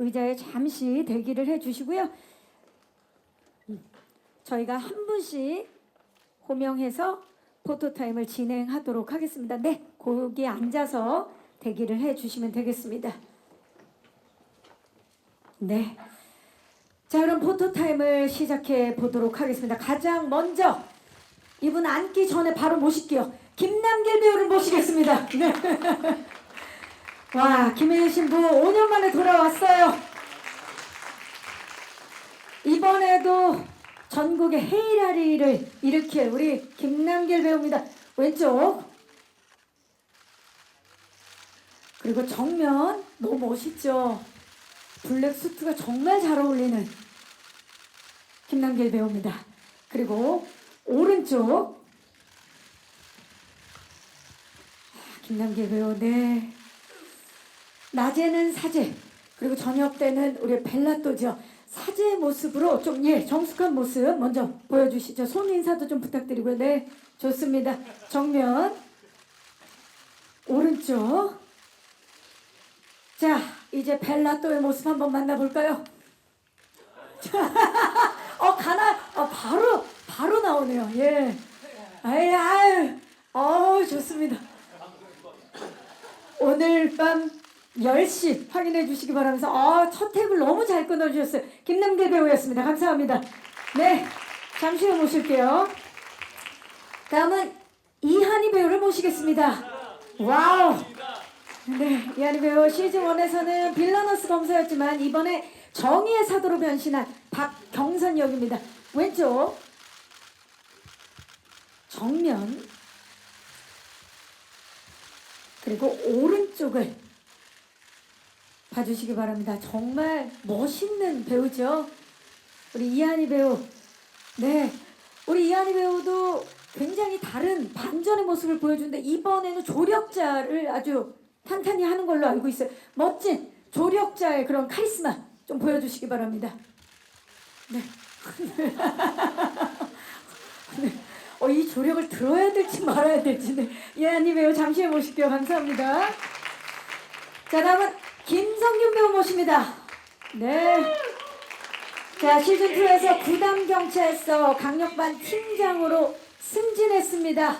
의자에 잠시 대기를 해주시고요. 저희가 한 분씩 호명해서 포토타임을 진행하도록 하겠습니다. 네, 거기에 앉아서 대기를 해주시면 되겠습니다. 네, 자 그럼 포토타임을 시작해 보도록 하겠습니다. 가장 먼저 이분 앉기 전에 바로 모실게요. 김남길 배우를 모시겠습니다. 네. 와, 김혜인 신부 5년 만에 돌아왔어요. 이번에도 전국의 헤이라리를 일으킬 우리 김남길 배우입니다. 왼쪽. 그리고 정면 너무 멋있죠. 블랙 수트가 정말 잘 어울리는 김남길 배우입니다. 그리고 오른쪽. 김남길 배우, 네. 낮에는 사제, 그리고 저녁 때는 우리 벨라또죠. 사제의 모습으로 좀 정숙한 모습 먼저 보여주시죠. 손 인사도 좀 부탁드리고요. 네, 좋습니다. 정면, 오른쪽. 자, 이제 벨라또의 모습 한번 만나볼까요? 바로 나오네요. 예. 좋습니다. 오늘 밤 10시 확인해 주시기 바라면서 첫 탭을 너무 잘 끊어주셨어요. 김남길 배우였습니다. 감사합니다. 네, 잠시 후 모실게요. 다음은 이한희 배우를 모시겠습니다. 와우. 네, 이한희 배우 시즌1에서는 빌라너스 검사였지만 이번에 정의의 사도로 변신한 박경선 역입니다. 왼쪽, 정면, 그리고 오른쪽을 봐주시기 바랍니다. 정말 멋있는 배우죠. 우리 이한희 배우. 네, 우리 이한희 배우도 굉장히 다른 반전의 모습을 보여주는데 이번에는 조력자를 아주 탄탄히 하는 걸로 알고 있어요. 멋진 조력자의 그런 카리스마 좀 보여주시기 바랍니다. 네. 네. 이 조력을 들어야 될지 말아야 될지. 네. 이한희 배우 잠시 후에 모실게요. 감사합니다. 자, 다음은 김성균 배우 모십니다. 네. 자, 시즌2에서 구담경찰서 강력반 팀장으로 승진했습니다.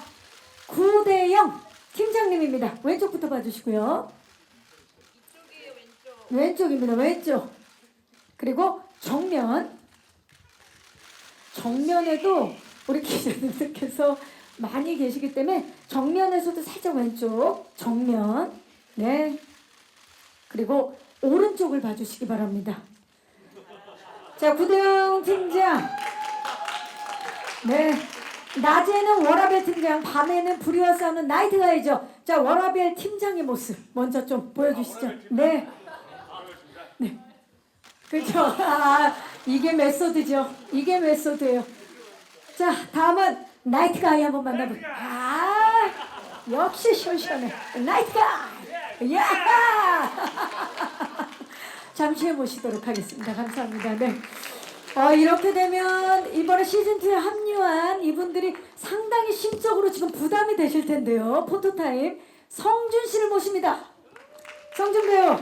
구대영 팀장님입니다. 왼쪽부터 봐주시고요. 이쪽이에요, 왼쪽. 왼쪽입니다. 왼쪽. 그리고 정면에도 우리 기자님들께서 많이 계시기 때문에 정면에서도 살짝 왼쪽, 정면. 네. 그리고 오른쪽을 봐주시기 바랍니다. 자, 구대영 팀장. 네. 낮에는 워라벨 팀장, 밤에는 불의와 싸우는 나이트 가이죠. 자, 워라벨 팀장의 모습 먼저 좀 보여주시죠. 네. 네. 그렇죠. 이게 메소드죠. 이게 메소드예요. 자, 다음은 나이트 가이 한번 만나볼게요. 역시 시원시원해. 나이트 가이. 야! 잠시 후에 모시도록 하겠습니다. 감사합니다. 네. 이렇게 되면 이번에 시즌2에 합류한 이분들이 상당히 심적으로 지금 부담이 되실 텐데요. 포토타임 성준 씨를 모십니다. 성준 배우.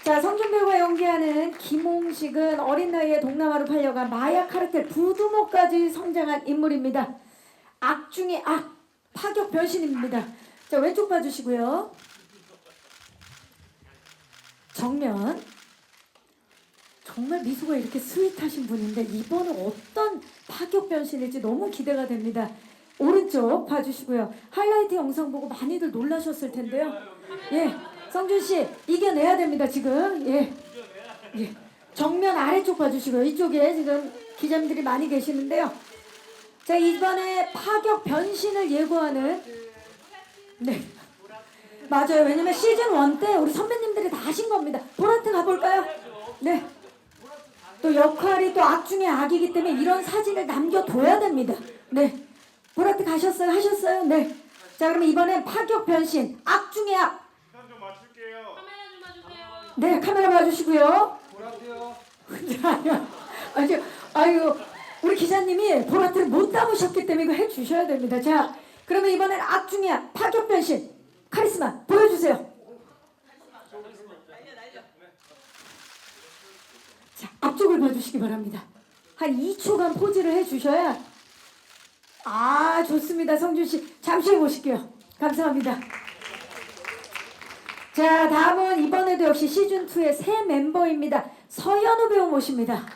자, 성준 배우가 연기하는 김홍식은 어린 나이에 동남아로 팔려간 마약 카르텔 부두모까지 성장한 인물입니다. 악 중에 악, 파격 변신입니다. 자, 왼쪽 봐주시고요. 정면. 정말 미소가 이렇게 스윗하신 분인데 이번은 어떤 파격 변신일지 너무 기대가 됩니다. 오른쪽 봐주시고요. 하이라이트 영상 보고 많이들 놀라셨을 텐데요. 예, 성준 씨 이겨내야 됩니다 지금. 예. 정면 아래쪽 봐주시고요. 이쪽에 지금 기자님들이 많이 계시는데요. 자, 이번에 파격 변신을 예고하는. 네. 맞아요. 왜냐면 시즌1 때 우리 선배님들이 다 하신 겁니다. 보라트 가볼까요? 네. 또 역할이 또 악 중에 악이기 때문에 이런 사진을 남겨둬야 됩니다. 네. 보라트 가셨어요? 하셨어요? 네. 자, 그러면 이번엔 파격 변신. 악 중에 악. 시간 좀 맞출게요. 카메라 좀 봐주세요. 네, 카메라 봐주시고요. 보라트요. 아유, 우리 기자님이 보라트를 못 담으셨기 때문에 이거 해주셔야 됩니다. 자, 그러면 이번엔 악 중에 악. 파격 변신. 카리스마 보여주세요. 자, 앞쪽을 봐주시기 바랍니다. 한 2초간 포즈를 해주셔야. 아, 좋습니다. 성준씨 잠시 해보실게요. 감사합니다. 자, 다음은 이번에도 역시 시즌2의 새 멤버입니다. 서현우 배우 모십니다.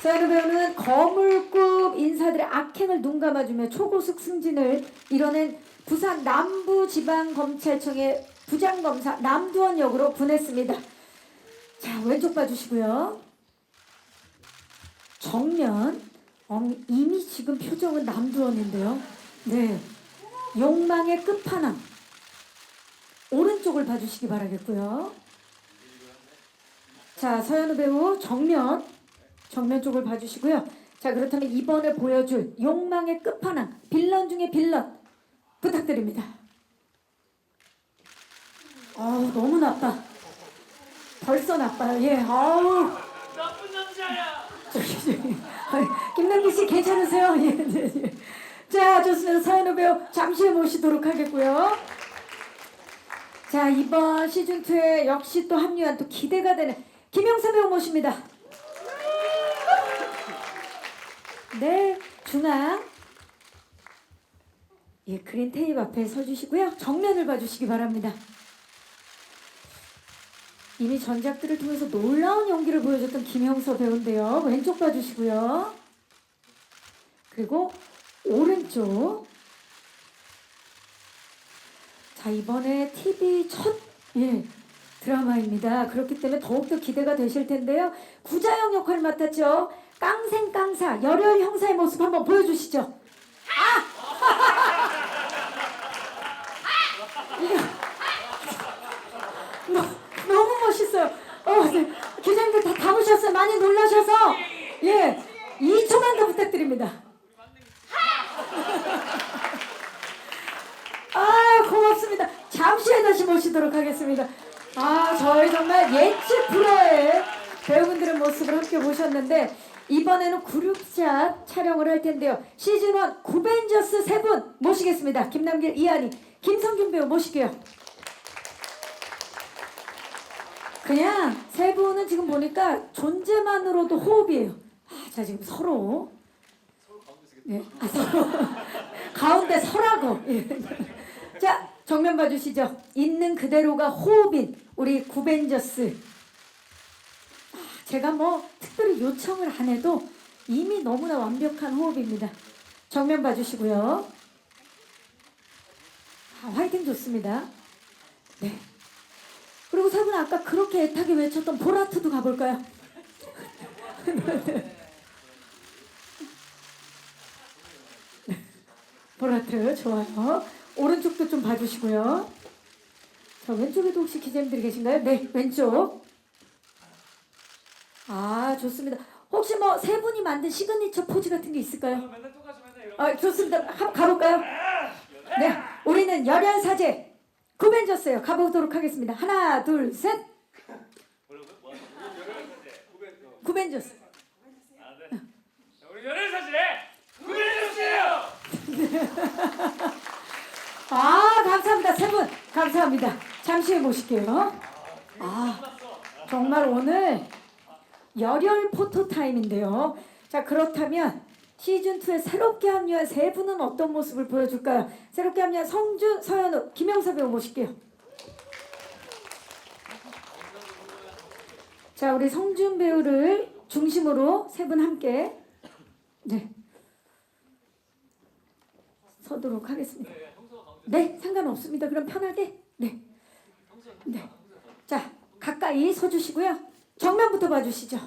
서현우 배우는 거물급 인사들의 악행을 눈감아주며 초고속 승진을 이뤄낸 부산 남부지방검찰청의 부장검사 남두원 역으로 분했습니다. 자, 왼쪽 봐주시고요. 정면 이미 지금 표정은 남두원인데요. 네, 욕망의 끝판왕. 오른쪽을 봐주시기 바라겠고요. 자, 서현우 배우 정면 쪽을 봐주시고요. 자, 그렇다면 이번에 보여줄 욕망의 끝판왕, 빌런 중에 빌런 부탁드립니다. 너무 나빠. 벌써 나빠요. 예, 나쁜 남자야. 김남기 씨 괜찮으세요? 예. 자, 좋습니다. 서현우 배우 잠시 후에 모시도록 하겠고요. 자, 이번 시즌2에 역시 또 합류한 또 기대가 되는 김영사 배우 모십니다. 네, 중앙. 예, 그린 테이프 앞에 서주시고요. 정면을 봐주시기 바랍니다. 이미 전작들을 통해서 놀라운 연기를 보여줬던 김영서 배우인데요. 왼쪽 봐주시고요. 그리고 오른쪽. 자, 이번에 TV 첫 드라마입니다. 그렇기 때문에 더욱더 기대가 되실 텐데요. 구자영 역할을 맡았죠. 깡생깡사 열혈 형사의 모습 한번 보여주시죠. 너무 멋있어요. 네. 기자님들 다 담으셨어요. 많이 놀라셔서 2초만 더 부탁드립니다. 고맙습니다. 잠시 후에 다시 모시도록 하겠습니다. 저희 정말 예측 불허의 배우분들의 모습을 함께 보셨는데 이번에는 그룹샷 촬영을 할 텐데요. 시즌1 구벤져스 3분 모시겠습니다. 김남길, 이한희, 김성균 배우 모실게요. 그냥 세 분은 지금 보니까 존재만으로도 호흡이에요. 자, 지금 서로 서로 가운데 서라고. 자, 정면 봐주시죠. 있는 그대로가 호흡인 우리 구벤져스. 제가 뭐 특별히 요청을 안 해도 이미 너무나 완벽한 호흡입니다. 정면 봐주시고요. 화이팅 좋습니다. 네. 그리고 세 분 아까 그렇게 애타게 외쳤던 보라트도 가볼까요? 보라트 좋아요. 오른쪽도 좀 봐주시고요. 자, 왼쪽에도 혹시 기자님들이 계신가요? 네, 왼쪽. 좋습니다. 혹시 뭐 세 분이 만든 시그니처 포즈 같은 게 있을까요? 맨날 똑같이 맨날 이런. 좋습니다. 한번 가볼까요? 네, 우리는 열혈 사제 구벤져스예요. 가보도록 하겠습니다. 하나, 둘, 셋. 구벤져스. 네. 우리 연애 사진에 구벤져스예요. 감사합니다. 세 분 감사합니다. 잠시 후에 모실게요. 정말 오늘 열혈 포토타임인데요. 자, 그렇다면 시즌2에 새롭게 합류한 세 분은 어떤 모습을 보여줄까요? 새롭게 합류한 성준, 서현우, 김영사 배우 모실게요. 자, 우리 성준 배우를 중심으로 세 분 함께 서도록 하겠습니다. 네, 상관없습니다. 그럼 편하게. 네. 자, 가까이 서주시고요. 정면부터 봐주시죠.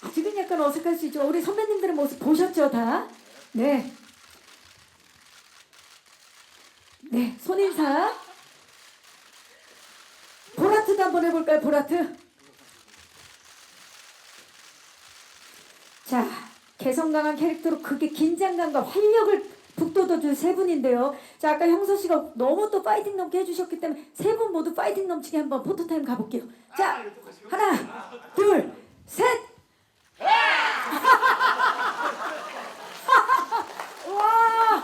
아직은 약간 어색할 수 있죠. 우리 선배님들의 모습 보셨죠, 다? 네, 손인사. 보라트도 한번 해볼까요, 보라트? 자, 개성 강한 캐릭터로 극의 긴장감과 활력을 북돋워줄 세 분인데요. 자, 아까 형서 씨가 너무 또 파이팅 넘게 해주셨기 때문에 세 분 모두 파이팅 넘치게 한번 포토타임 가볼게요. 자, 하나, 둘, 셋. 와,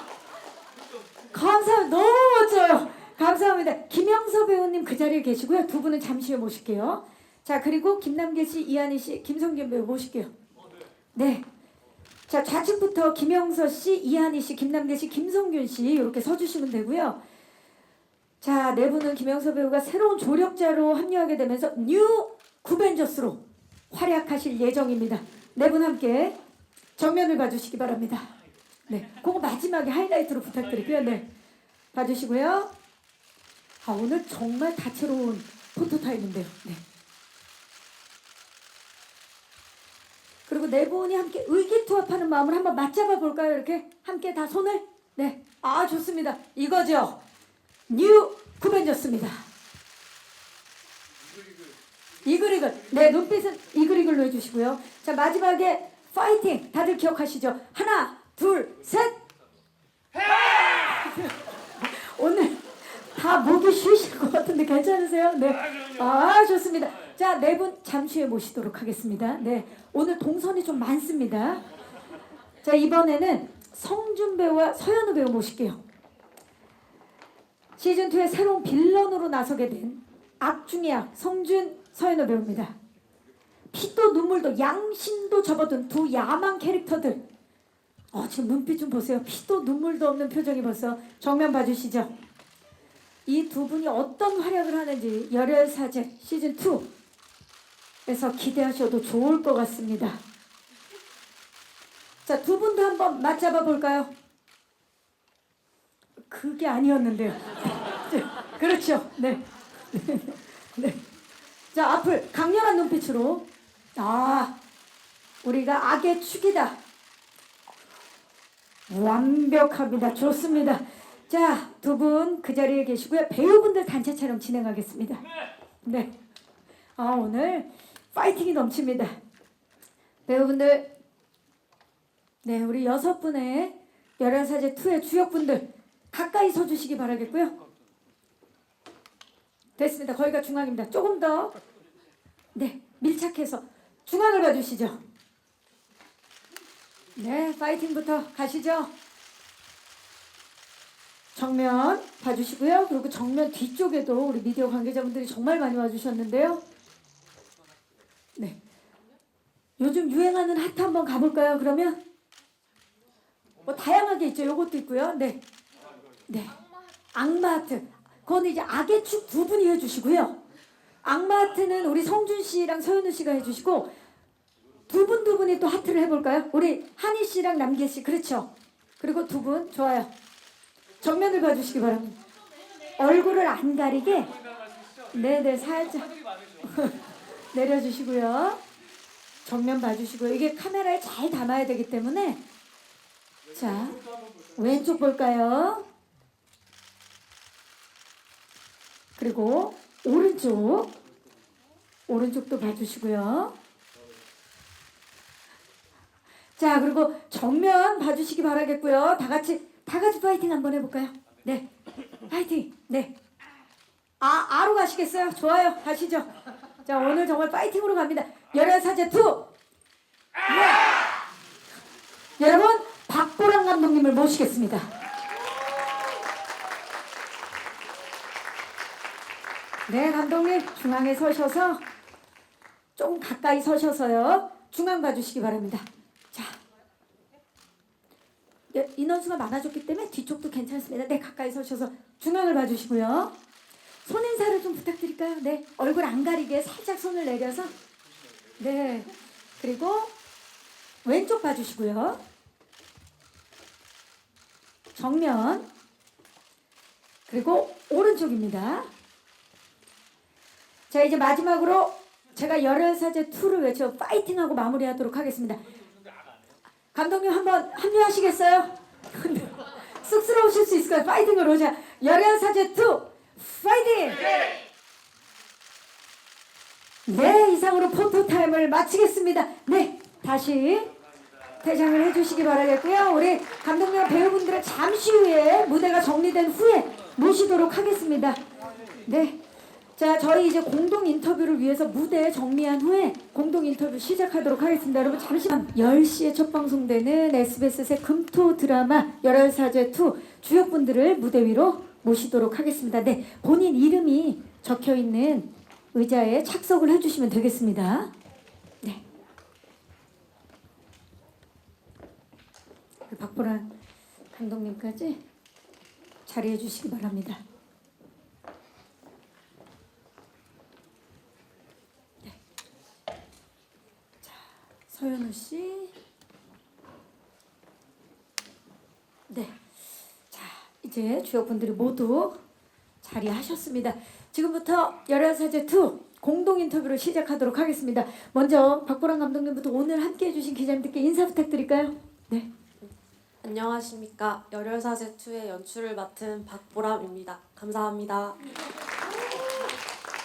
감사합니다. 너무 멋져요. 감사합니다. 감사합니다. 김영서 배우님 그 자리에 계시고요. 두 분은 잠시 후에 모실게요. 자, 그리고 김남길 씨, 이한희 씨, 김성균 배우 모실게요. 네. 자, 좌측부터 김영서 씨, 이한희 씨, 김남길 씨, 김성균 씨 이렇게 서주시면 되고요. 자, 네 분은 김영서 배우가 새로운 조력자로 합류하게 되면서 뉴 구벤져스로 활약하실 예정입니다. 네 분 함께 정면을 봐주시기 바랍니다. 네, 그거 마지막에 하이라이트로 부탁드리고요. 네, 봐주시고요. 아, 오늘 정말 다채로운 포토타임인데요. 네. 그리고 네 분이 함께 의기투합하는 마음을 한번 맞잡아 볼까요? 이렇게 함께 다 손을. 네, 아 좋습니다. 이거죠. 뉴 구벤져스입니다. 이글이글. 네, 눈빛은 이글이글로 해주시고요. 자, 마지막에 파이팅. 다들 기억하시죠? 하나, 둘, 셋. 오늘 다 목이 쉬실 것 같은데 괜찮으세요? 네. 아, 좋습니다. 자, 네 분 잠시 후에 모시도록 하겠습니다. 네, 오늘 동선이 좀 많습니다. 자, 이번에는 성준 배우와 서현우 배우 모실게요. 시즌2의 새로운 빌런으로 나서게 된 악 중의 악 성준, 서현우 배우입니다. 피도 눈물도 양심도 접어든 두 야망 캐릭터들. 지금 눈빛 좀 보세요. 피도 눈물도 없는 표정이 벌써. 정면 봐주시죠. 이 두 분이 어떤 활약을 하는지 열혈사제 시즌2에서 기대하셔도 좋을 것 같습니다. 자, 두 분도 한번 맞잡아 볼까요? 그게 아니었는데요. 그렇죠. 네. 네. 자, 앞을 강렬한 눈빛으로. 아, 우리가 악의 축이다. 완벽합니다. 좋습니다. 자, 두 분 그 자리에 계시고요. 배우분들 단체 촬영 진행하겠습니다. 네. 아, 오늘 파이팅이 넘칩니다. 배우분들, 네, 우리 6분의 열혈사제2의 주역분들 가까이 서주시기 바라겠고요. 됐습니다. 거기가 중앙입니다. 조금 더, 네, 밀착해서 중앙을 봐주시죠. 네, 파이팅부터 가시죠. 정면 봐주시고요. 그리고 정면 뒤쪽에도 우리 미디어 관계자분들이 정말 많이 와주셨는데요. 네, 요즘 유행하는 하트 한번 가볼까요? 그러면 뭐 다양하게 있죠. 요것도 있고요. 네, 네, 악마 하트. 그건 이제 악의 축 두 분이 해주시고요. 악마 하트는 우리 성준 씨랑 서현우 씨가 해주시고, 두 분이 또 하트를 해볼까요? 우리 한희 씨랑 남길 씨. 그렇죠. 그리고 두 분 좋아요. 정면을 봐주시기 바랍니다. 얼굴을 안 가리게. 네네, 살짝 내려주시고요. 정면 봐주시고요. 이게 카메라에 잘 담아야 되기 때문에. 자, 왼쪽 볼까요? 그리고 오른쪽도 봐주시고요. 자, 그리고 정면 봐주시기 바라겠고요. 다 같이 파이팅 한번 해볼까요? 네, 파이팅. 네. 아로 가시겠어요? 좋아요. 가시죠. 자, 오늘 정말 파이팅으로 갑니다. 열혈사제2. 네. 여러분, 박보람 감독님을 모시겠습니다. 네, 감독님 중앙에 서셔서 좀 가까이 서셔서요. 중앙 봐주시기 바랍니다. 자, 인원수가 많아졌기 때문에 뒤쪽도 괜찮습니다. 네, 가까이 서셔서 중앙을 봐주시고요. 손 인사를 좀 부탁드릴까요? 네, 얼굴 안 가리게 살짝 손을 내려서. 네, 그리고 왼쪽 봐주시고요. 정면. 그리고 오른쪽입니다. 자, 이제 마지막으로 제가 열혈사제2를 외쳐 파이팅하고 마무리하도록 하겠습니다. 감독님 한번 합류하시겠어요? 쑥스러우실 수 있을까요? 파이팅으로. 자, 열혈사제2 파이팅! 네, 이상으로 포토타임을 마치겠습니다. 네, 다시 퇴장을 해주시기 바라겠고요. 우리 감독님과 배우분들은 잠시 후에 무대가 정리된 후에 모시도록 하겠습니다. 네. 자, 저희 이제 공동 인터뷰를 위해서 무대 정리한 후에 공동 인터뷰 시작하도록 하겠습니다. 여러분 잠시만. 10시에 첫 방송되는 SBS 새 금토 드라마 열혈사제2 주역분들을 무대 위로 모시도록 하겠습니다. 네, 본인 이름이 적혀 있는 의자에 착석을 해주시면 되겠습니다. 네. 박보란 감독님까지 자리해 주시기 바랍니다. 네. 자, 서현우 씨. 네. 자, 이제 주역분들이 모두 자리하셨습니다. 지금부터 열혈사제2 공동 인터뷰를 시작하도록 하겠습니다. 먼저 박보란 감독님부터 오늘 함께해 주신 기자님들께 인사 부탁드릴까요? 네. 안녕하십니까. 열혈사제2의 연출을 맡은 박보람입니다. 감사합니다.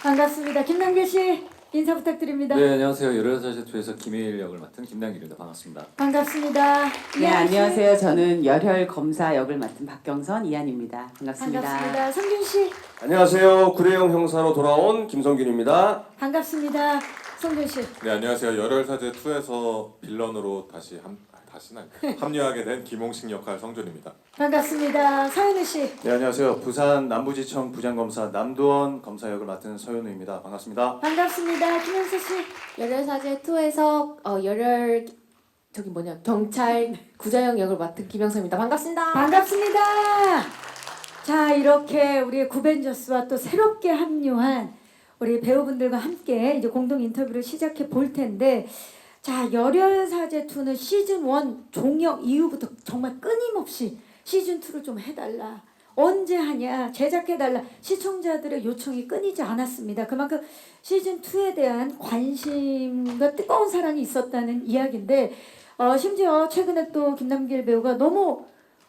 반갑습니다. 김남길 씨 인사 부탁드립니다. 네, 안녕하세요. 열혈사제2에서 김혜일 역을 맡은 김남길입니다. 반갑습니다. 반갑습니다. 네, 이한 씨. 안녕하세요. 저는 열혈 검사 역을 맡은 박경선 이한입니다. 반갑습니다. 반갑습니다. 성균 씨. 안녕하세요. 구례형 형사로 돌아온 김성균입니다. 반갑습니다. 성균 씨. 네, 안녕하세요. 열혈사제 2에서 빌런으로 합류하게 된 김홍식 역할 성준입니다. 반갑습니다. 서현우 씨. 네, 안녕하세요. 부산 남부지청 부장검사 남두원 검사 역을 맡은 서현우입니다. 반갑습니다. 반갑습니다. 김현수 씨. 열혈사제 2에서 경찰 구자영 역을 맡은 김영서입니다. 반갑습니다. 반갑습니다. 자, 이렇게 우리 구벤져스와 또 새롭게 합류한 우리 배우분들과 함께 이제 공동 인터뷰를 시작해 볼 텐데, 자, 열혈사제2는 시즌 1 종영 이후부터 정말 끊임없이 시즌 2를 좀 해달라. 언제 하냐, 제작해달라. 시청자들의 요청이 끊이지 않았습니다. 그만큼 시즌 2에 대한 관심과 뜨거운 사랑이 있었다는 이야기인데, 심지어 최근에 또 김남길 배우가 너무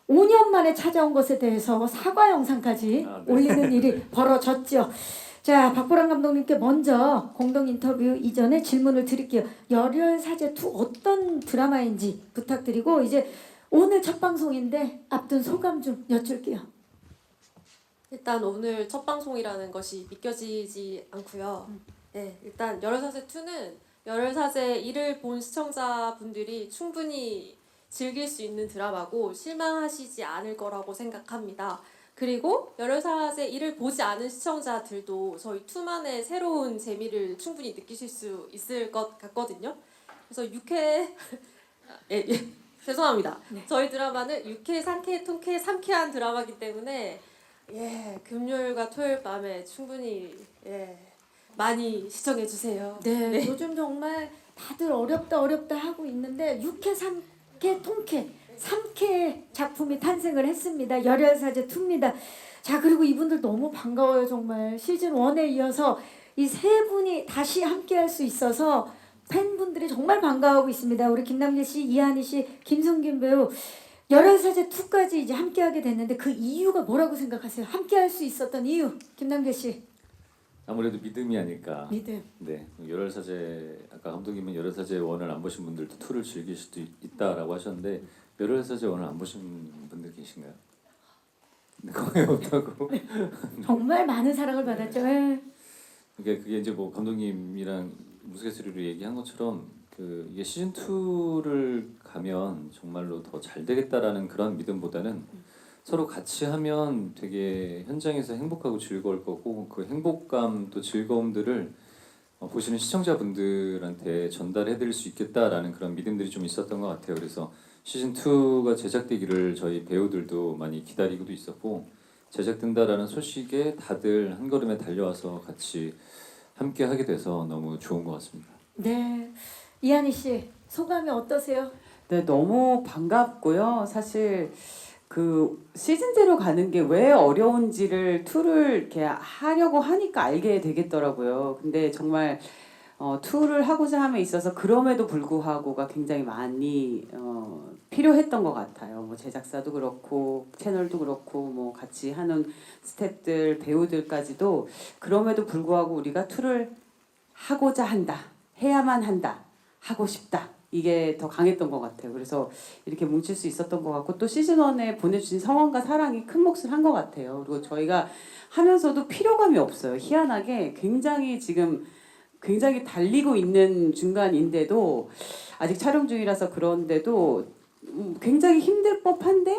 5년 만에 찾아온 것에 대해서 사과 영상까지 네. 올리는 일이 벌어졌죠. 자, 박보람 감독님께 먼저 공동 인터뷰 이전에 질문을 드릴게요. 열혈사제2 어떤 드라마인지 부탁드리고 이제 오늘 첫 방송인데 앞둔 소감 좀 여쭐게요. 일단 오늘 첫 방송이라는 것이 믿겨지지 않고요. 네, 일단 열혈사제 2는 열혈사제 1을 본 시청자분들이 충분히 즐길 수 있는 드라마고 실망하시지 않을 거라고 생각합니다. 그리고 열혈사제 1을 보지 않은 시청자들도 저희 2만의 새로운 재미를 충분히 느끼실 수 있을 것 같거든요. 그래서 죄송합니다. 네. 저희 드라마는 유쾌, 상쾌, 통쾌, 상쾌한 드라마이기 때문에 금요일과 토요일 밤에 충분히 많이 시청해 주세요. 네, 요즘 정말 다들 어렵다 하고 있는데 유쾌, 상쾌, 통쾌, 3K 작품이 탄생을 했습니다. 열혈사제2입니다. 자, 그리고 이분들 너무 반가워요. 정말 시즌 1에 이어서 이 세 분이 다시 함께할 수 있어서 팬분들이 정말 반가워하고 있습니다. 우리 김남길 씨, 이한희 씨, 김성균 배우 열혈사제2까지 이제 함께하게 됐는데 그 이유가 뭐라고 생각하세요? 함께할 수 있었던 이유, 김남길 씨. 아무래도 믿음이 아닐까. 믿음. 네, 열혈사제 아까 감독님은 열혈사제 1을 안 보신 분들도 2를 즐길 수도 있다라고 하셨는데 열혈사제 1을 안 보신 분들 계신가요? 거의 없다고. 정말 많은 사랑을 받았죠. 예. 그러니까 그게 이제 뭐 감독님이랑 무스갯소리로 얘기한 것처럼 이게 시즌 2를 가면 정말로 더 잘 되겠다라는 그런 믿음보다는 서로 같이 하면 되게 현장에서 행복하고 즐거울 거고 그 행복감 또 즐거움들을 보시는 시청자분들한테 전달해드릴 수 있겠다라는 그런 믿음들이 좀 있었던 것 같아요. 그래서 시즌 2가 제작되기를 저희 배우들도 많이 기다리고도 있었고 제작된다라는 소식에 다들 한 걸음에 달려와서 같이 함께 하게 돼서 너무 좋은 것 같습니다. 네, 이한희 씨 소감이 어떠세요? 네, 너무 반갑고요. 사실 그 시즌제로 가는 게 왜 어려운지를 2를 이렇게 하려고 하니까 알게 되겠더라고요. 근데 정말 2를 하고자 함에 있어서 그럼에도 불구하고가 굉장히 많이 필요했던 것 같아요. 뭐 제작사도 그렇고 채널도 그렇고 뭐 같이 하는 스태프들 배우들까지도 그럼에도 불구하고 우리가 2를 하고자 한다, 해야만 한다, 하고 싶다. 이게 더 강했던 것 같아요. 그래서 이렇게 뭉칠 수 있었던 것 같고 또 시즌 1에 보내주신 성원과 사랑이 큰 몫을 한 것 같아요. 그리고 저희가 하면서도 피로감이 없어요. 희한하게 굉장히 달리고 있는 중간인데도 아직 촬영 중이라서 그런데도 굉장히 힘들 법한데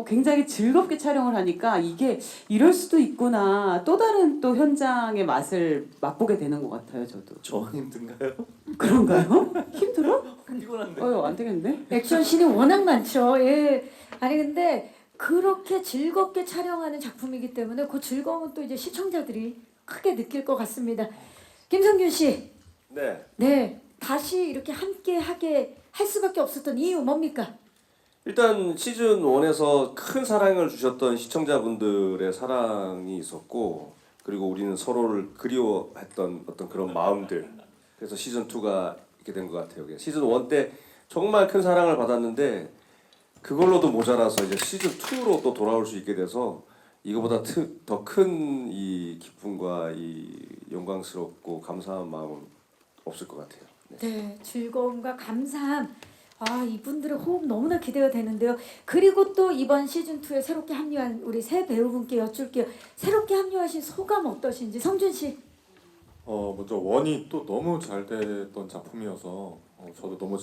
굉장히 즐겁게 촬영을 하니까 이게 이럴 수도 있구나. 또 다른 또 현장의 맛을 맛보게 되는 것 같아요, 저도. 저 힘든가요? 그런가요? 힘들어? 피곤한데. 안 되겠네. 액션씬이 워낙 많죠. 예. 아니 근데 그렇게 즐겁게 촬영하는 작품이기 때문에 그 즐거움은 또 이제 시청자들이 크게 느낄 것 같습니다. 김성균 씨, 네. 네 다시 이렇게 함께 하게 할 수밖에 없었던 이유 뭡니까? 일단 시즌 1에서 큰 사랑을 주셨던 시청자분들의 사랑이 있었고 그리고 우리는 서로를 그리워했던 어떤 그런 마음들. 그래서 시즌 2가 이렇게 된 것 같아요. 시즌 1 때 정말 큰 사랑을 받았는데 그걸로도 모자라서 이제 시즌 2로 또 돌아올 수 있게 돼서 이거보다 더 큰 이 기쁨과 이 영광스럽고 감사한 마음은 없을 것 같아요. 네, 즐거움과 감사함. 아, 이분들의 호흡 너무나 기대가 되는데요. 그리고 또 이번 시즌 2에 새롭게 합류한 우리 새 배우분께 여쭐게요. 새롭게 합류하신 소감 어떠신지 성준 씨. 먼저 원이 또 너무 잘 됐던 작품이어서 저도 너무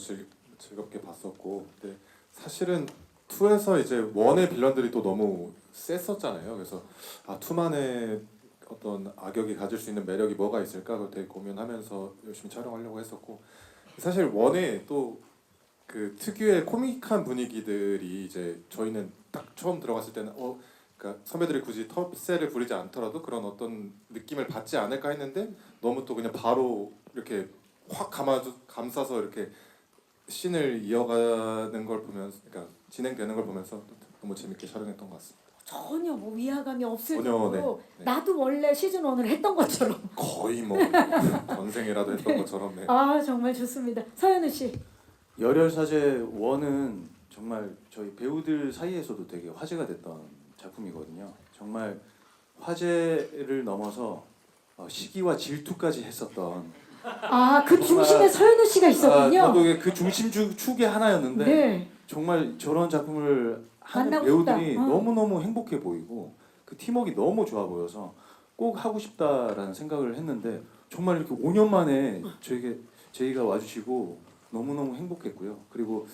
즐겁게 봤었고 근데 사실은 2에서 이제 1의 빌런들이 또 너무 셌었잖아요. 그래서 2만의 어떤 악역이 가질 수 있는 매력이 뭐가 있을까 그걸 되게 고민하면서 열심히 촬영하려고 했었고 사실 1에 또 그 특유의 코믹한 분위기들이 이제 저희는 딱 처음 들어갔을 때는 그러니까 선배들이 굳이 텃세를 부리지 않더라도 그런 어떤 느낌을 받지 않을까 했는데 너무 또 그냥 바로 이렇게 확 감싸서 이렇게 씬을 이어가는 걸 보면서 그러니까 진행되는 걸 보면서 너무 재밌게 촬영했던 것 같습니다. 전혀 뭐 위화감이 없을 전혀, 정도로 네. 나도 원래 시즌 1을 했던 것처럼. 거의 뭐 전생이라도 했던 것처럼 네. 아, 정말 좋습니다. 서현우 씨. 열혈사제 1은 정말 저희 배우들 사이에서도 되게 화제가 됐던 작품이거든요. 정말 화제를 넘어서 시기와 질투까지 했었던 아, 그 중심에 서현우 씨가 있었군요. 저도 그 중심 축의 하나였는데 네. 정말 저런 작품을 하는 만나고 배우들이 싶다. 너무너무 행복해 보이고 그 팀워크가 너무 좋아 보여서 꼭 하고 싶다라는 생각을 했는데 정말 이렇게 5년 만에 저희가 와주시고 너무너무 행복했고요. 그리고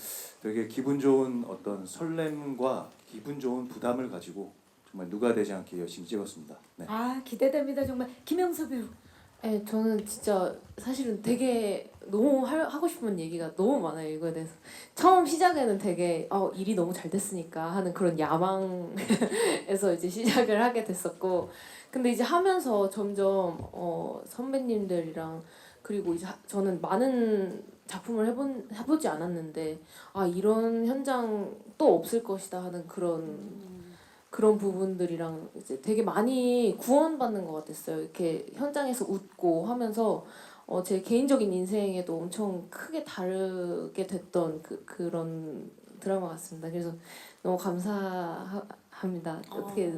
되게 기분 좋은 어떤 설렘과 기분 좋은 부담을 가지고 정말 누가 되지 않게 열심히 찍었습니다. 네. 아, 기대됩니다. 정말. 김영서 배우. 네, 저는 진짜 사실은 되게 너무 하고 싶은 얘기가 너무 많아요. 이거에 대해서. 처음 시작에는 되게 일이 너무 잘 됐으니까 하는 그런 야망에서 이제 시작을 하게 됐었고 근데 이제 하면서 점점 선배님들이랑 그리고 이제 저는 많은 작품을 해보지 않았는데 이런 현장 또 없을 것이다 하는 그런 부분들이랑 이제 되게 많이 구원받는 것 같았어요. 이렇게 현장에서 웃고 하면서 제 개인적인 인생에도 엄청 크게 다르게 됐던 그런 드라마 같습니다. 그래서 너무 감사합니다. 어떻게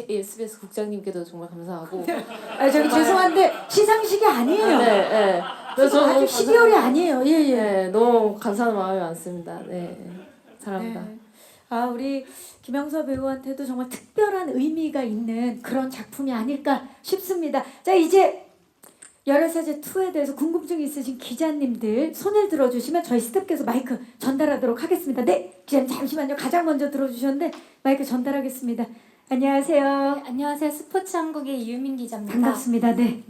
SBS 국장님께도 정말 감사하고. 아, 저기 죄송한데 시상식이 아니에요. 네. 그래서 아직 12월이 아니에요. 예. 네, 너무 감사한 마음이 많습니다. 네, 사랑합니다. 네. 아, 우리 김영서 배우한테도 정말 특별한 의미가 있는 그런 작품이 아닐까 싶습니다. 자, 이제 열혈사제 2에 대해서 궁금증이 있으신 기자님들 손을 들어주시면 저희 스태프께서 마이크 전달하도록 하겠습니다. 네, 기자님 잠시만요. 가장 먼저 들어주셨는데 마이크 전달하겠습니다. 안녕하세요. 네, 안녕하세요. 스포츠 한국의 이유민 기자입니다. 반갑습니다. 네.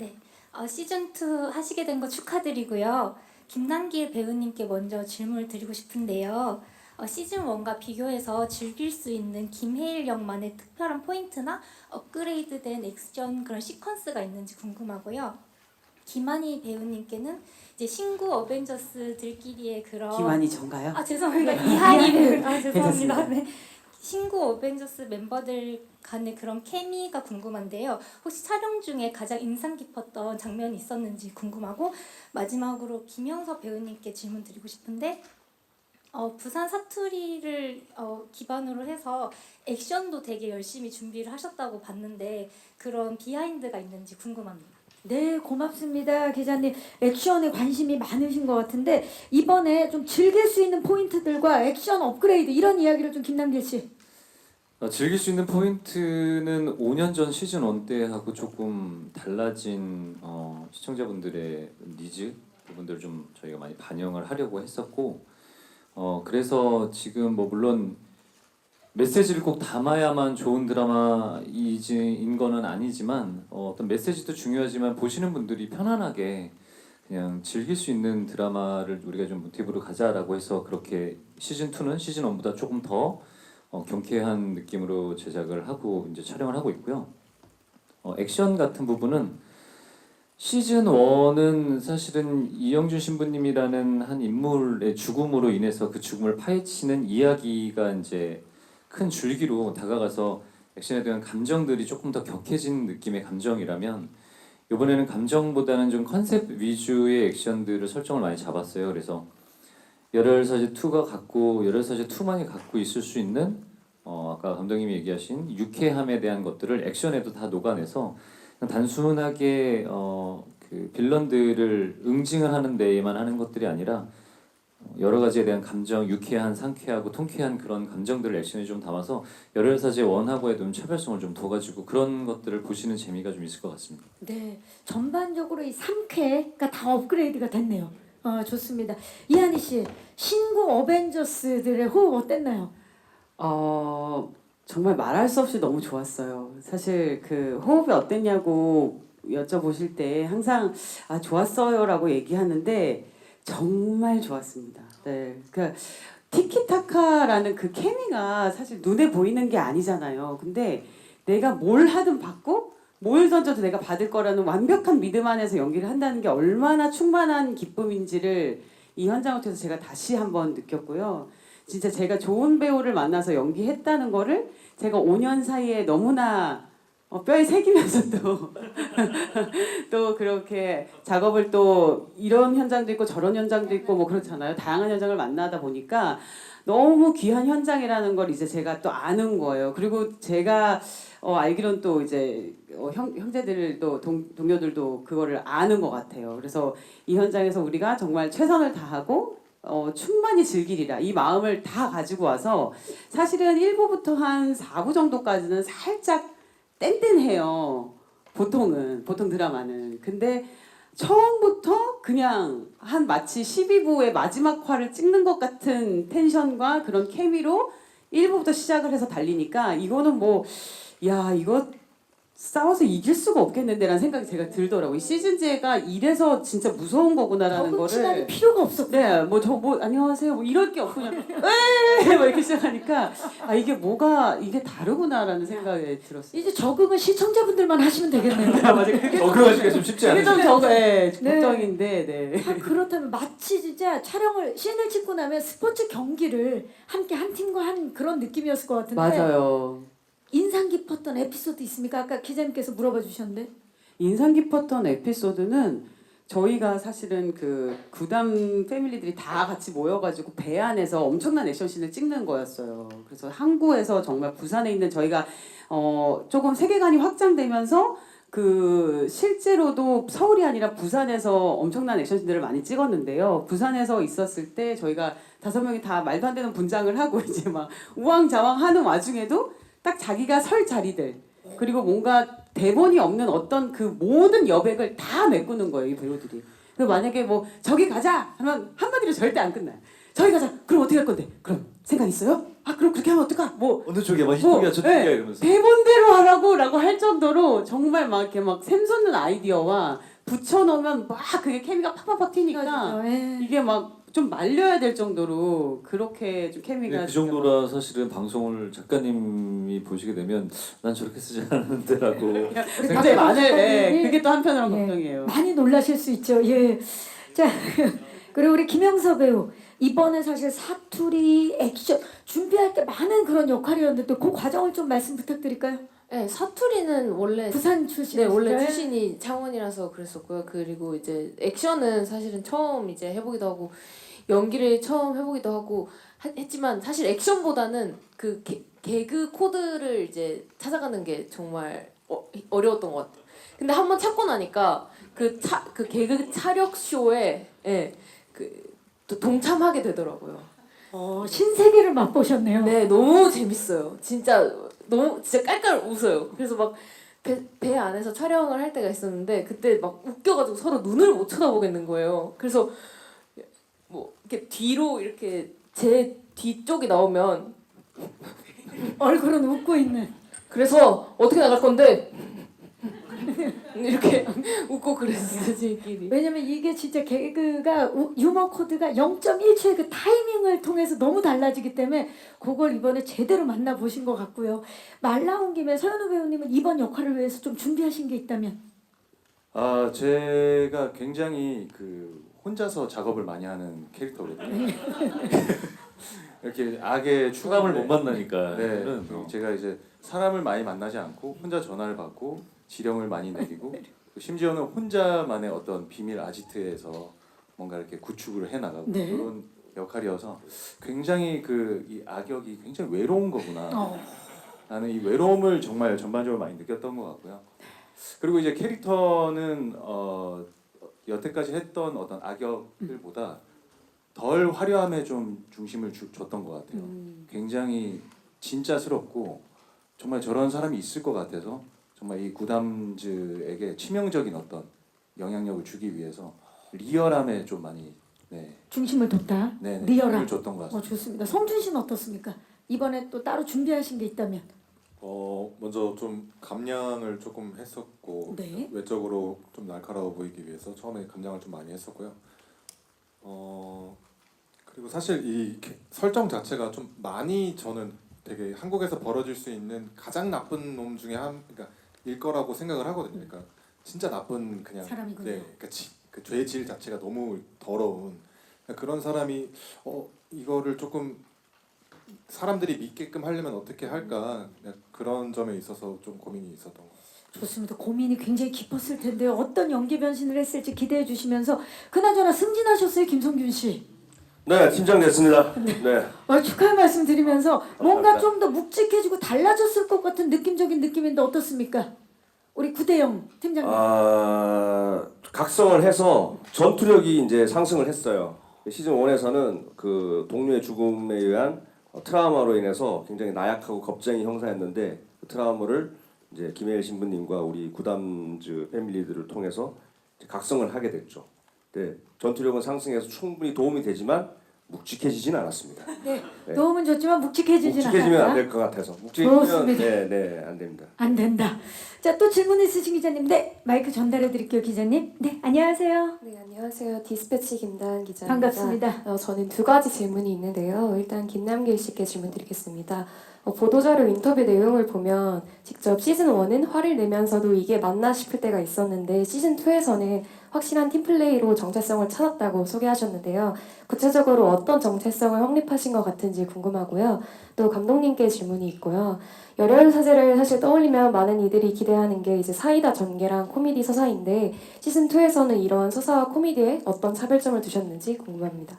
시즌 2 하시게 된 거 축하드리고요. 김남길 배우님께 먼저 질문을 드리고 싶은데요. 시즌 1과 비교해서 즐길 수 있는 김혜일 역만의 특별한 포인트나 업그레이드된 액션 그런 시퀀스가 있는지 궁금하고요. 김한희 배우님께는 이제 신구 어벤져스들끼리의 그런 김한이 전가요? 죄송합니다. 이한희 배우. 죄송합니다. 괜찮습니다. 네. 신구 어벤져스 멤버들 간의 그런 케미가 궁금한데요. 혹시 촬영 중에 가장 인상 깊었던 장면이 있었는지 궁금하고 마지막으로 김영서 배우님께 질문 드리고 싶은데 부산 사투리를 기반으로 해서 액션도 되게 열심히 준비를 하셨다고 봤는데 그런 비하인드가 있는지 궁금합니다. 네, 고맙습니다. 기자님. 액션에 관심이 많으신 것 같은데 이번에 좀 즐길 수 있는 포인트들과 액션 업그레이드 이런 이야기를 좀 김남길 씨. 즐길 수 있는 포인트는 5년 전 시즌 1 때하고 조금 달라진 시청자분들의 니즈 부분들을 좀 저희가 많이 반영을 하려고 했었고 그래서 지금 뭐 물론 메시지를 꼭 담아야만 좋은 드라마인 거는 아니지만 어떤 메시지도 중요하지만 보시는 분들이 편안하게 그냥 즐길 수 있는 드라마를 우리가 좀 모티브로 가자라고 해서 그렇게 시즌 2는 시즌 1보다 조금 더 경쾌한 느낌으로 제작을 하고 이제 촬영을 하고 있고요. 액션 같은 부분은 시즌 1은 사실은 이영준 신부님이라는 한 인물의 죽음으로 인해서 그 죽음을 파헤치는 이야기가 이제 큰 줄기로 다가가서 액션에 대한 감정들이 조금 더 격해진 느낌의 감정이라면 이번에는 감정보다는 좀 컨셉 위주의 액션들을 설정을 많이 잡았어요. 그래서 열혈사제 2가 갖고 열혈사제 2만이 갖고 있을 수 있는 아까 감독님이 얘기하신 유쾌함에 대한 것들을 액션에도 다 녹아내서 그냥 단순하게 그 빌런들을 응징을 하는 데에만 하는 것들이 아니라 여러 가지에 대한 감정, 유쾌한, 상쾌하고 통쾌한 그런 감정들을 액션에 좀 담아서 열혈사제 1하고의 좀 차별성을 좀 둬가지고 그런 것들을 보시는 재미가 좀 있을 것 같습니다. 네, 전반적으로 이 3쾌가 다 업그레이드가 됐네요. 좋습니다. 이한희 씨, 신곡 어벤져스들의 호흡 어땠나요? 정말 말할 수 없이 너무 좋았어요. 사실 그 호흡이 어땠냐고 여쭤보실 때 항상 좋았어요라고 얘기하는데 정말 좋았습니다. 네, 그 티키타카라는 그 케미가 사실 눈에 보이는 게 아니잖아요. 근데 내가 뭘 하든 받고 뭘 던져도 내가 받을 거라는 완벽한 믿음 안에서 연기를 한다는 게 얼마나 충만한 기쁨인지를 이 현장을 통해서 제가 다시 한번 느꼈고요. 진짜 제가 좋은 배우를 만나서 연기했다는 거를 제가 5년 사이에 너무나 뼈에 새기면서도 또 그렇게 작업을 또 이런 현장도 있고 저런 현장도 있고 뭐 그렇잖아요. 다양한 현장을 만나다 보니까 너무 귀한 현장이라는 걸 이제 제가 또 아는 거예요. 그리고 제가 알기로는 또 이제 형제들도 동료들도 그거를 아는 것 같아요. 그래서 이 현장에서 우리가 정말 최선을 다하고 충만히 즐기리라 이 마음을 다 가지고 와서 사실은 1부부터 한 4부 정도까지는 살짝 뗀뗀해요. 보통 드라마는. 근데 처음부터 그냥 한 마치 12부의 마지막 화를 찍는 것 같은 텐션과 그런 케미로 1부부터 시작을 해서 달리니까 이거는 뭐 이거 싸워서 이길 수가 없겠는데 라는 생각이 제가 들더라고요. 이 시즌제가 이래서 진짜 무서운 거구나라는 거를. 시간이 필요가 없었고. 네, 안녕하세요 이럴 게 없고 그냥 에이 막 이렇게 시작하니까 이게 다르구나라는 생각이 들었어요. 이제 적응은 시청자분들만 하시면 되겠네요. 맞아요. 그게 적응하기가 좀 쉽지 그게 좀 않으세요? 걱정인데 네. 그렇다면 마치 진짜 씬을 찍고 나면 스포츠 경기를 함께 한 팀과 한 그런 느낌이었을 것 같은데. 맞아요. 인상 깊었던 에피소드 있습니까? 아까 기자님께서 물어봐 주셨는데. 인상 깊었던 에피소드는 저희가 사실은 그 구단 패밀리들이 다 같이 모여가지고 배 안에서 엄청난 액션씬을 찍는 거였어요. 그래서 항구에서 정말 부산에 있는 저희가 조금 세계관이 확장되면서 그 실제로도 서울이 아니라 부산에서 엄청난 액션씬들을 많이 찍었는데요. 부산에서 있었을 때 저희가 5명이 다 말도 안 되는 분장을 하고 이제 막 우왕좌왕 하는 와중에도 딱 자기가 설 자리들 그리고 뭔가 대본이 없는 어떤 그 모든 여백을 다 메꾸는 거예요, 이 배우들이. 그래서 만약에 뭐 저기 가자 하면 한마디로 절대 안 끝나요. 저기 가자. 그럼 어떻게 할 건데? 그럼 생각 있어요? 그럼 그렇게 하면 어떡하? 어느 쪽이야? 이쪽이야? 저쪽이야? 이러면서. 대본대로 하라고 할 정도로 정말 막 이렇게 막 샘솟는 아이디어와 붙여놓으면 막 그게 케미가 팍팍팍 튀니까 이게 막 좀 말려야 될 정도로 그렇게 좀 케미가 그 정도라 사실은 방송을 작가님이 보시게 되면 난 저렇게 쓰지 않았는데라고 굉장히 많을 그게 또 한편으로는 걱정이에요. 많이 놀라실 수 있죠. 예. 자 그리고 우리 김영서 배우 이번에 사실 사투리 액션 준비할 게 많은 그런 역할이었는데 그 과정을 좀 말씀 부탁드릴까요? 네, 사투리는 원래 부산 출신. 네, 원래 출신이 창원이라서 그랬었고요. 그리고 이제 액션은 사실은 처음 이제 해보기도 하고 연기를 처음 해보기도 하고 했지만 사실 액션보다는 그 개그 코드를 이제 찾아가는 게 정말 어려웠던 것 같아요. 근데 한번 찾고 나니까 그 개그 차력 쇼에 또 동참하게 되더라고요. 신세계를 맛보셨네요. 네, 너무 재밌어요. 진짜 깔깔 웃어요. 그래서 막 배 안에서 촬영을 할 때가 있었는데 그때 막 웃겨가지고 서로 눈을 못 쳐다보겠는 거예요. 그래서 뭐 이렇게 뒤로 이렇게 제 뒤쪽이 나오면 얼굴은 웃고 있는. 그래서 어떻게 나갈 건데 이렇게 웃고 그랬어요 저희끼리. 왜냐면 이게 진짜 개그가 유머 코드가 0.1초의 그 타이밍을 통해서 너무 달라지기 때문에 그걸 이번에 제대로 만나보신 것 같고요. 말 나온 김에 서현우 배우님은 이번 역할을 위해서 좀 준비하신 게 있다면? 아 제가 굉장히 그 혼자서 작업을 많이 하는 캐릭터거든요. 이렇게 악의 추감을 못 추감을 만나니까. 네, 어. 제가 이제 사람을 많이 만나지 않고 혼자 전화를 받고 지령을 많이 내리고 심지어는 혼자만의 어떤 비밀 아지트에서 뭔가 이렇게 구축을 해나가고 네. 그런 역할이어서 굉장히 그 이 악역이 굉장히 외로운 거구나. 나는 이 외로움을 정말 전반적으로 많이 느꼈던 것 같고요. 그리고 이제 캐릭터는 여태까지 했던 어떤 악역들보다 덜 화려함에 좀 중심을 줬던 것 같아요. 굉장히 진짜스럽고 정말 저런 사람이 있을 것 같아서 정말 이 구담즈에게 치명적인 어떤 영향력을 주기 위해서 리얼함에 좀 많이 중심을 뒀다. 네, 리얼함. 힘을 줬던 것 같습니다. 좋습니다. 성준 씨는 어떻습니까? 이번에 또 따로 준비하신 게 있다면? 먼저 좀 감량을 조금 했었고 네. 외적으로 좀 날카로워 보이기 위해서 처음에 감량을 좀 많이 했었고요. 그리고 사실 이 설정 자체가 좀 많이 저는 되게 한국에서 벌어질 수 있는 가장 나쁜 놈 중에 그러니까 일 거라고 생각을 하거든요. 그러니까 진짜 나쁜 그냥 사람이군요. 네, 그러니까 그 죄의 질 자체가 너무 더러운 그런 사람이 이거를 조금 사람들이 믿게끔 하려면 어떻게 할까 그런 점에 있어서 좀 고민이 있었던 것 같아요. 좋습니다. 고민이 굉장히 깊었을 텐데요. 어떤 연기 변신을 했을지 기대해 주시면서 그나저나 승진하셨어요, 김성균 씨. 네, 팀장 됐습니다. 네. 축하의 말씀 드리면서 뭔가 감사합니다. 좀 더 묵직해지고 달라졌을 것 같은 느낌적인 느낌인데 어떻습니까? 우리 구대영 팀장님. 각성을 해서 전투력이 이제 상승을 했어요. 시즌 1에서는 그 동료의 죽음에 의한 트라우마로 인해서 굉장히 나약하고 겁쟁이 형사였는데 그 트라우마를 이제 김혜일 신부님과 우리 구담즈 패밀리들을 통해서 이제 각성을 하게 됐죠. 네, 전투력은 상승해서 충분히 도움이 되지만 묵직해지진 않았습니다. 네, 네. 도움은 줬지만 묵직해지진 묵직해지면 안 않았다. 될 것 같아서 묵직해지면 좋습니다. 안 됩니다. 안 된다. 자, 또 질문 있으신 기자님. 네, 마이크 전달해 드릴게요, 기자님. 네, 안녕하세요. 네, 안녕하세요. 디스패치 김다은 기자입니다. 반갑습니다. 저는 두 가지 질문이 있는데요. 일단 김남길 씨께 질문 드리겠습니다. 보도자료 인터뷰 내용을 보면 직접 시즌 1은 화를 내면서도 이게 맞나 싶을 때가 있었는데 시즌 2에서는 확실한 팀플레이로 정체성을 찾았다고 소개하셨는데요. 구체적으로 어떤 정체성을 확립하신 것 같은지 궁금하고요. 또 감독님께 질문이 있고요. 열혈 사제를 사실 떠올리면 많은 이들이 기대하는 게 이제 사이다 전개랑 코미디 서사인데 시즌 2에서는 이런 서사와 코미디에 어떤 차별점을 두셨는지 궁금합니다.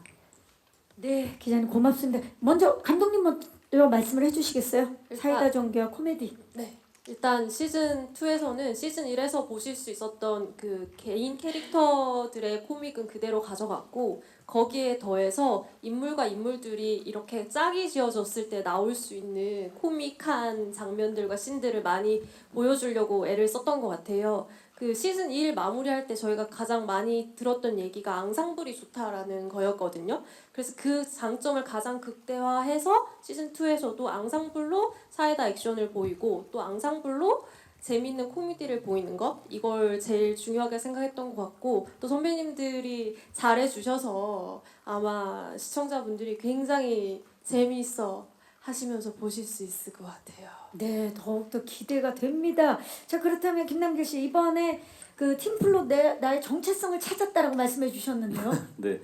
네, 기자님 고맙습니다. 먼저 감독님 먼저 말씀을 해주시겠어요? 사이다 전개와 코미디. 네. 일단 시즌 2에서는 시즌 1에서 보실 수 있었던 그 개인 캐릭터들의 코믹은 그대로 가져갔고 거기에 더해서 인물과 인물들이 이렇게 짝이 지어졌을 때 나올 수 있는 코믹한 장면들과 씬들을 많이 보여주려고 애를 썼던 것 같아요. 그 시즌 1 마무리할 때 저희가 가장 많이 들었던 얘기가 앙상블이 좋다라는 거였거든요. 그래서 그 장점을 가장 극대화해서 시즌 2에서도 앙상블로 사이다 액션을 보이고 또 앙상블로 재밌는 코미디를 보이는 것 이걸 제일 중요하게 생각했던 것 같고 또 선배님들이 잘해주셔서 아마 시청자분들이 굉장히 재미있어 하시면서 보실 수 있을 것 같아요. 네, 더욱더 기대가 됩니다. 자, 그렇다면 김남길 씨 이번에 그 팀플로 나의 정체성을 찾았다라고 말씀해 주셨는데요. 네,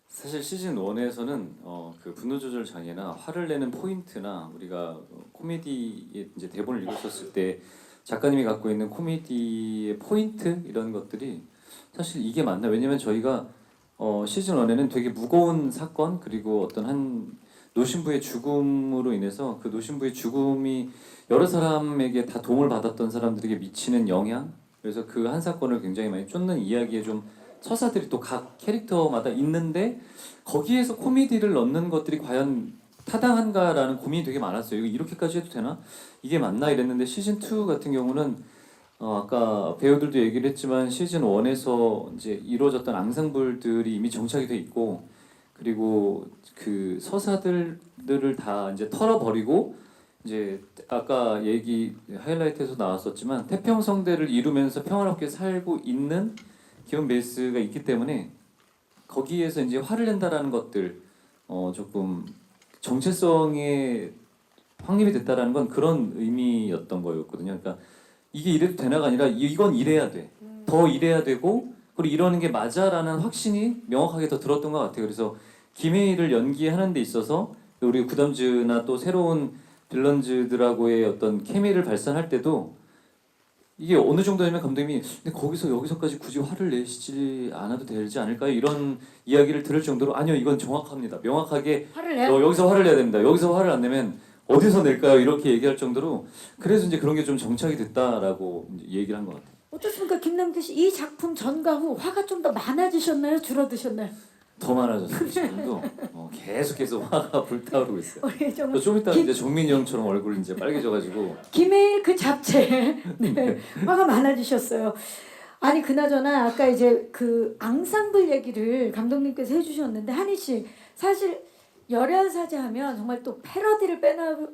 사실 시즌 1에서는 그 분노 조절 장애나 화를 내는 포인트나 우리가 코미디의 이제 대본을 읽었을 때 작가님이 갖고 있는 코미디의 포인트 이런 것들이 사실 이게 맞나? 왜냐면 저희가 시즌 1에는 되게 무거운 사건 그리고 어떤 한 노신부의 죽음으로 인해서 그 노신부의 죽음이 여러 사람에게 다 도움을 받았던 사람들에게 미치는 영향 그래서 그 한 사건을 굉장히 많이 쫓는 이야기에 좀 서사들이 또 각 캐릭터마다 있는데 거기에서 코미디를 넣는 것들이 과연 타당한가라는 고민이 되게 많았어요. 이거 이렇게까지 해도 되나? 이게 맞나? 이랬는데 시즌 2 같은 경우는 아까 배우들도 얘기를 했지만 시즌 1에서 이제 이루어졌던 앙상블들이 이미 정착이 돼 있고 그리고 그 서사들을 다 이제 털어버리고 이제 아까 얘기 하이라이트에서 나왔었지만 태평성대를 이루면서 평화롭게 살고 있는 기욤 베이스가 있기 때문에 거기에서 이제 화를 낸다라는 것들 조금 정체성에 확립이 됐다라는 건 그런 의미였던 거였거든요. 그러니까 이게 이래도 되나가 아니라 이건 이래야 돼. 더 이래야 되고 그리고 이러는 게 맞아라는 확신이 명확하게 더 들었던 것 같아요. 그래서 김혜희를 연기하는 데 있어서 우리 구담즈나 또 새로운 빌런즈들하고의 어떤 케미를 발산할 때도 이게 어느 정도냐면 감독님이 근데 거기서 여기서까지 굳이 화를 내시지 않아도 되지 않을까요? 이런 이야기를 들을 정도로 아니요 이건 정확합니다. 명확하게 화를 내요? 여기서 화를 내야 됩니다. 여기서 화를 안 내면 어디서 낼까요? 이렇게 얘기할 정도로 그래서 이제 그런 게 좀 정착이 됐다라고 이제 얘기를 한 것 같아요. 어떻습니까, 김남길 씨? 이 작품 전과 후 화가 좀 더 많아지셨나요? 줄어드셨나요? 더 많아졌어요. 지금도 계속해서 화가 불타오르고 있어요. 우리 정말 좀 이따 이제 정민이 형처럼 얼굴이 이제 빨개져가지고 김혜일 그 잡채 네, 화가 많아지셨어요. 아니 그나저나 아까 이제 그 앙상블 얘기를 감독님께서 해주셨는데 한희 씨 사실 열혈사제 하면 정말 또 패러디를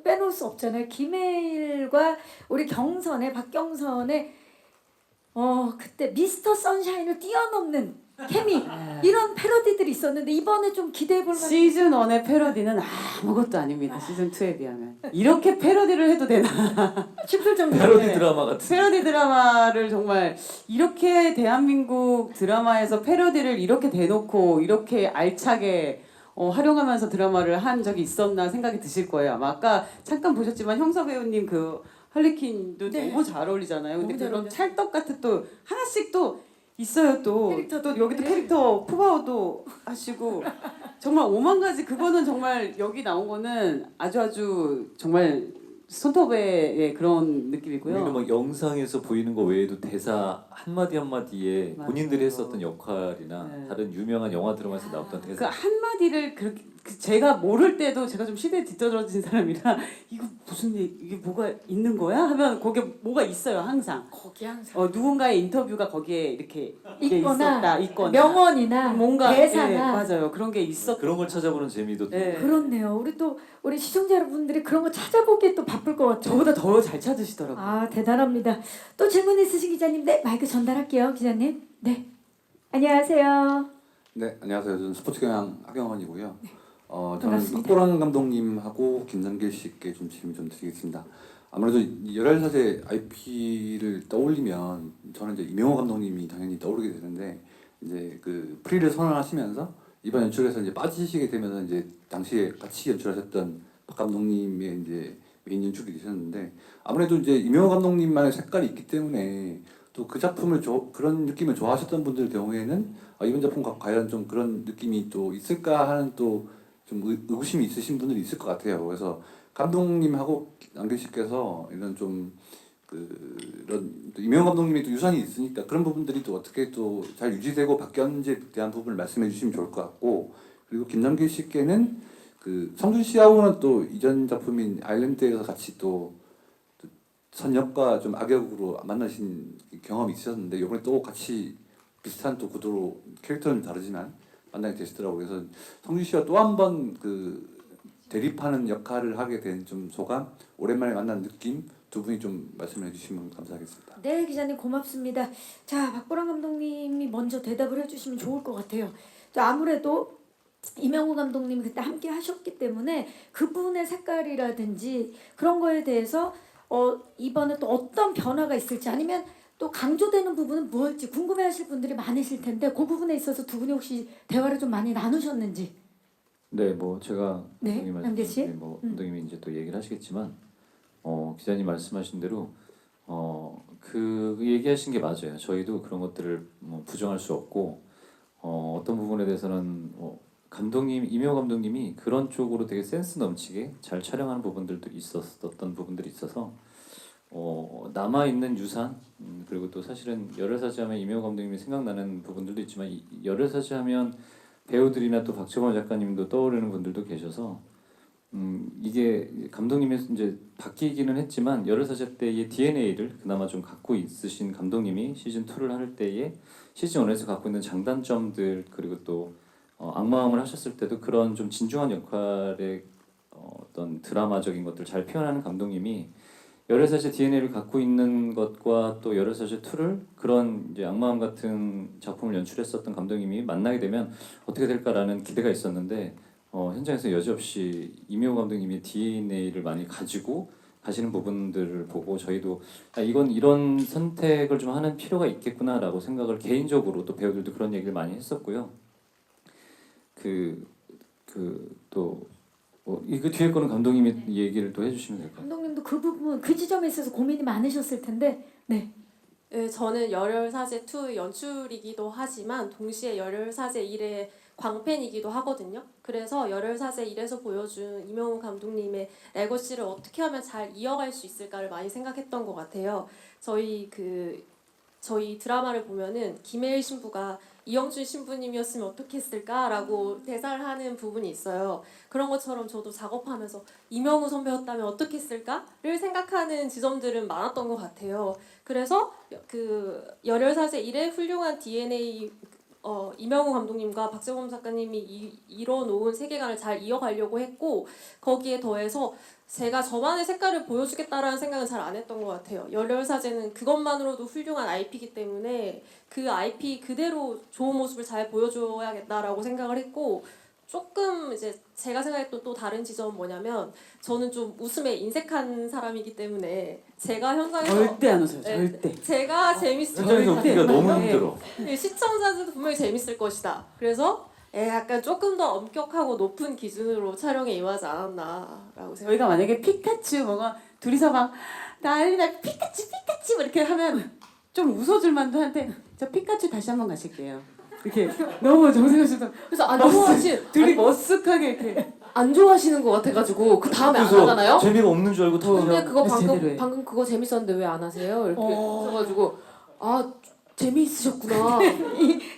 빼놓을 수 없잖아요. 김혜일과 우리 경선의 박경선의 그때 미스터 선샤인을 뛰어넘는 케미 이런 패러디들이 있었는데 이번에 좀 기대해볼 만한 시즌 1의 패러디는 아무것도 아닙니다. 시즌 2에 비하면 이렇게 패러디를 해도 되나 싶을 정도. 패러디 드라마 같은. 패러디 드라마를 정말 이렇게 대한민국 드라마에서 패러디를 이렇게 대놓고 이렇게 알차게 활용하면서 드라마를 한 적이 있었나 생각이 드실 거예요. 아마 아까 잠깐 보셨지만 형서 배우님 그 할리퀸도 네. 너무 잘 어울리잖아요. 근데 너무 잘 그런 어울려요. 찰떡 같은 또 하나씩 또 있어요. 또 캐릭터도 여기도 네. 캐릭터 푸바오도 하시고 정말 오만 가지. 그거는 정말 여기 나온 거는 아주 정말 손톱의 그런 느낌이고요. 우리는 뭐 영상에서 보이는 거 외에도 대사 한마디 한마디에 맞아요. 본인들이 했었던 역할이나 네. 다른 유명한 영화 드라마에서 나왔던 그 대사 한마디를 그렇게 제가 모를 때도 제가 좀 시대에 뒤떨어진 사람이라 이거 무슨 이게 뭐가 있는 거야 하면 거기에 뭐가 있어요 항상. 거기 항상 누군가의 인터뷰가 거기에 이렇게 있거나, 있거나 명언이나 뭔가 대사나 예, 맞아요 그런 게 있었. 그런 걸 찾아보는 재미도 또 네. 그렇네요. 우리 시청자 여러분들이 그런 거 찾아보기에 또 바쁠 것 같아요. 저보다 더 잘 찾으시더라고요. 아 대단합니다. 또 질문 있으신 기자님, 네 마이크 전달할게요, 기자님. 네, 안녕하세요. 네, 안녕하세요. 저는 스포츠 경향 하경원이고요. 저는 반갑습니다. 박보람 감독님하고 김남길 씨께 좀 질문 좀 드리겠습니다. 아무래도 열혈사제 IP를 떠올리면 저는 이제 이명호 감독님이 당연히 떠오르게 되는데 이제 그 프리를 선언하시면서 이번 연출에서 이제 빠지시게 되면서 이제 당시에 같이 연출하셨던 박 감독님의 이제 메인 연출이 되셨는데 아무래도 이제 이명호 감독님만의 색깔이 있기 때문에 또 그 작품을 그런 느낌을 좋아하셨던 분들 경우에는 이번 작품 과연 좀 그런 느낌이 또 있을까 하는 또 좀 의구심이 있으신 분들이 있을 것 같아요. 그래서 감독님하고 남길 씨께서 이런 좀 이런 이명호 감독님이 또 유산이 있으니까 그런 부분들이 또 어떻게 또 잘 유지되고 바뀌었는지에 대한 부분을 말씀해 주시면 좋을 것 같고 그리고 김남길 씨께는 그 성준 씨하고는 또 이전 작품인 아일랜드에서 같이 또 선역과 좀 악역으로 만나신 경험이 있으셨는데 이번에 또 같이 비슷한 또 구도로 캐릭터는 다르지만 만나게 되시더라고요. 그래서 성준 씨와 또 한 번 그 대립하는 역할을 하게 된 좀 소감, 오랜만에 만난 느낌 두 분이 좀 말씀해 주시면 감사하겠습니다. 네, 기자님 고맙습니다. 자, 박보람 감독님이 먼저 대답을 해주시면 좋을 것 같아요. 자, 아무래도 이명호 감독님이 그때 함께 하셨기 때문에 그분의 색깔이라든지 그런 거에 대해서 이번에 또 어떤 변화가 있을지 아니면 또 강조되는 부분은 무엇일지 궁금해하실 분들이 많으실 텐데 그 부분에 있어서 두 분이 혹시 대화를 좀 많이 나누셨는지. 네, 뭐 제가 네, 감독님 남길 씨? 뭐 감독님이 이제 또 얘기를 하시겠지만 기자님 말씀하신 대로 그 얘기하신 게 맞아요. 저희도 그런 것들을 뭐 부정할 수 없고 어떤 부분에 대해서는 감독님 이명호 감독님이 그런 쪽으로 되게 센스 넘치게 잘 촬영하는 부분들도 있었던 부분들이 있어서 남아 있는 유산 그리고 또 사실은 열혈사제하면 이명호 감독님이 생각나는 부분들도 있지만 열혈사제하면 배우들이나 또 박재범 작가님도 떠오르는 분들도 계셔서 이게 감독님이 이제 바뀌기는 했지만 열혈사제 때의 DNA를 그나마 좀 갖고 있으신 감독님이 시즌 2를 할 때에 시즌 1에서 갖고 있는 장단점들 그리고 또 악마왕을 하셨을 때도 그런 좀 진중한 역할에 어떤 드라마적인 것들 잘 표현하는 감독님이 열혈사제 DNA를 갖고 있는 것과 또 열혈사제 2를 그런 이제 악마음 같은 작품을 연출했었던 감독님이 만나게 되면 어떻게 될까라는 기대가 있었는데 현장에서 여지없이 이명호 감독님이 DNA를 많이 가지고 가시는 부분들을 보고 저희도 이건 이런 선택을 좀 하는 필요가 있겠구나라고 생각을 개인적으로 또 배우들도 그런 얘기를 많이 했었고요. 이거 뒤에 거는 감독님이 얘기를 또 해주시면 될 것 같아요. 감독님도 그 부분 그 지점에 있어서 고민이 많으셨을 텐데 네. 네, 저는 열혈사제 2 연출이기도 하지만 동시에 열혈사제 1의 광팬이기도 하거든요. 그래서 열혈사제 1에서 보여준 이명훈 감독님의 레거시를 어떻게 하면 잘 이어갈 수 있을까를 많이 생각했던 것 같아요. 저희 드라마를 보면은 김혜일 신부가 이영준 신부님이었으면 어떻게 했을까라고 대사를 하는 부분이 있어요. 그런 것처럼 저도 작업하면서 이명우 선배였다면 어떻게 했을까를 생각하는 지점들은 많았던 것 같아요. 그래서 그 열혈사제 1의 훌륭한 DNA 이명우 감독님과 박재범 작가님이 이뤄놓은 세계관을 잘 이어가려고 했고 거기에 더해서 제가 저만의 색깔을 보여주겠다라는 생각은 잘 안 했던 것 같아요. 열혈사제는 그것만으로도 훌륭한 IP이기 때문에 그 IP 그대로 좋은 모습을 잘 보여줘야겠다라고 생각을 했고 조금 이제 제가 생각했던 또 다른 지점은 뭐냐면 저는 좀 웃음에 인색한 사람이기 때문에 제가 현장에서 절대 안 웃어요. 절대. 제가 재밌어요. 현장에서 웃기가 너무 네. 힘들어. 시청자들도 분명히 재밌을 것이다. 그래서 약간 조금 더 엄격하고 높은 기준으로 촬영에 임하지 않았나라고 생각해요. 저희가 만약에 피카츄 뭐가 둘이서 막 난리나 피카츄 막 이렇게 하면 좀 웃어줄 만도 한데 저 피카츄 다시 한번 가실게요. 이렇게 너무 정색하셔서 그래서 안 좋아하시 둘이 머쓱하게 이렇게 안 좋아하시는 것 같아가지고 그 다음에 안 하잖아요. 재미가 없는 줄 알고 근데 그거 제대로 해. 방금 그거 재밌었는데 왜 안 하세요? 이렇게 하셔가지고 재미있으셨구나.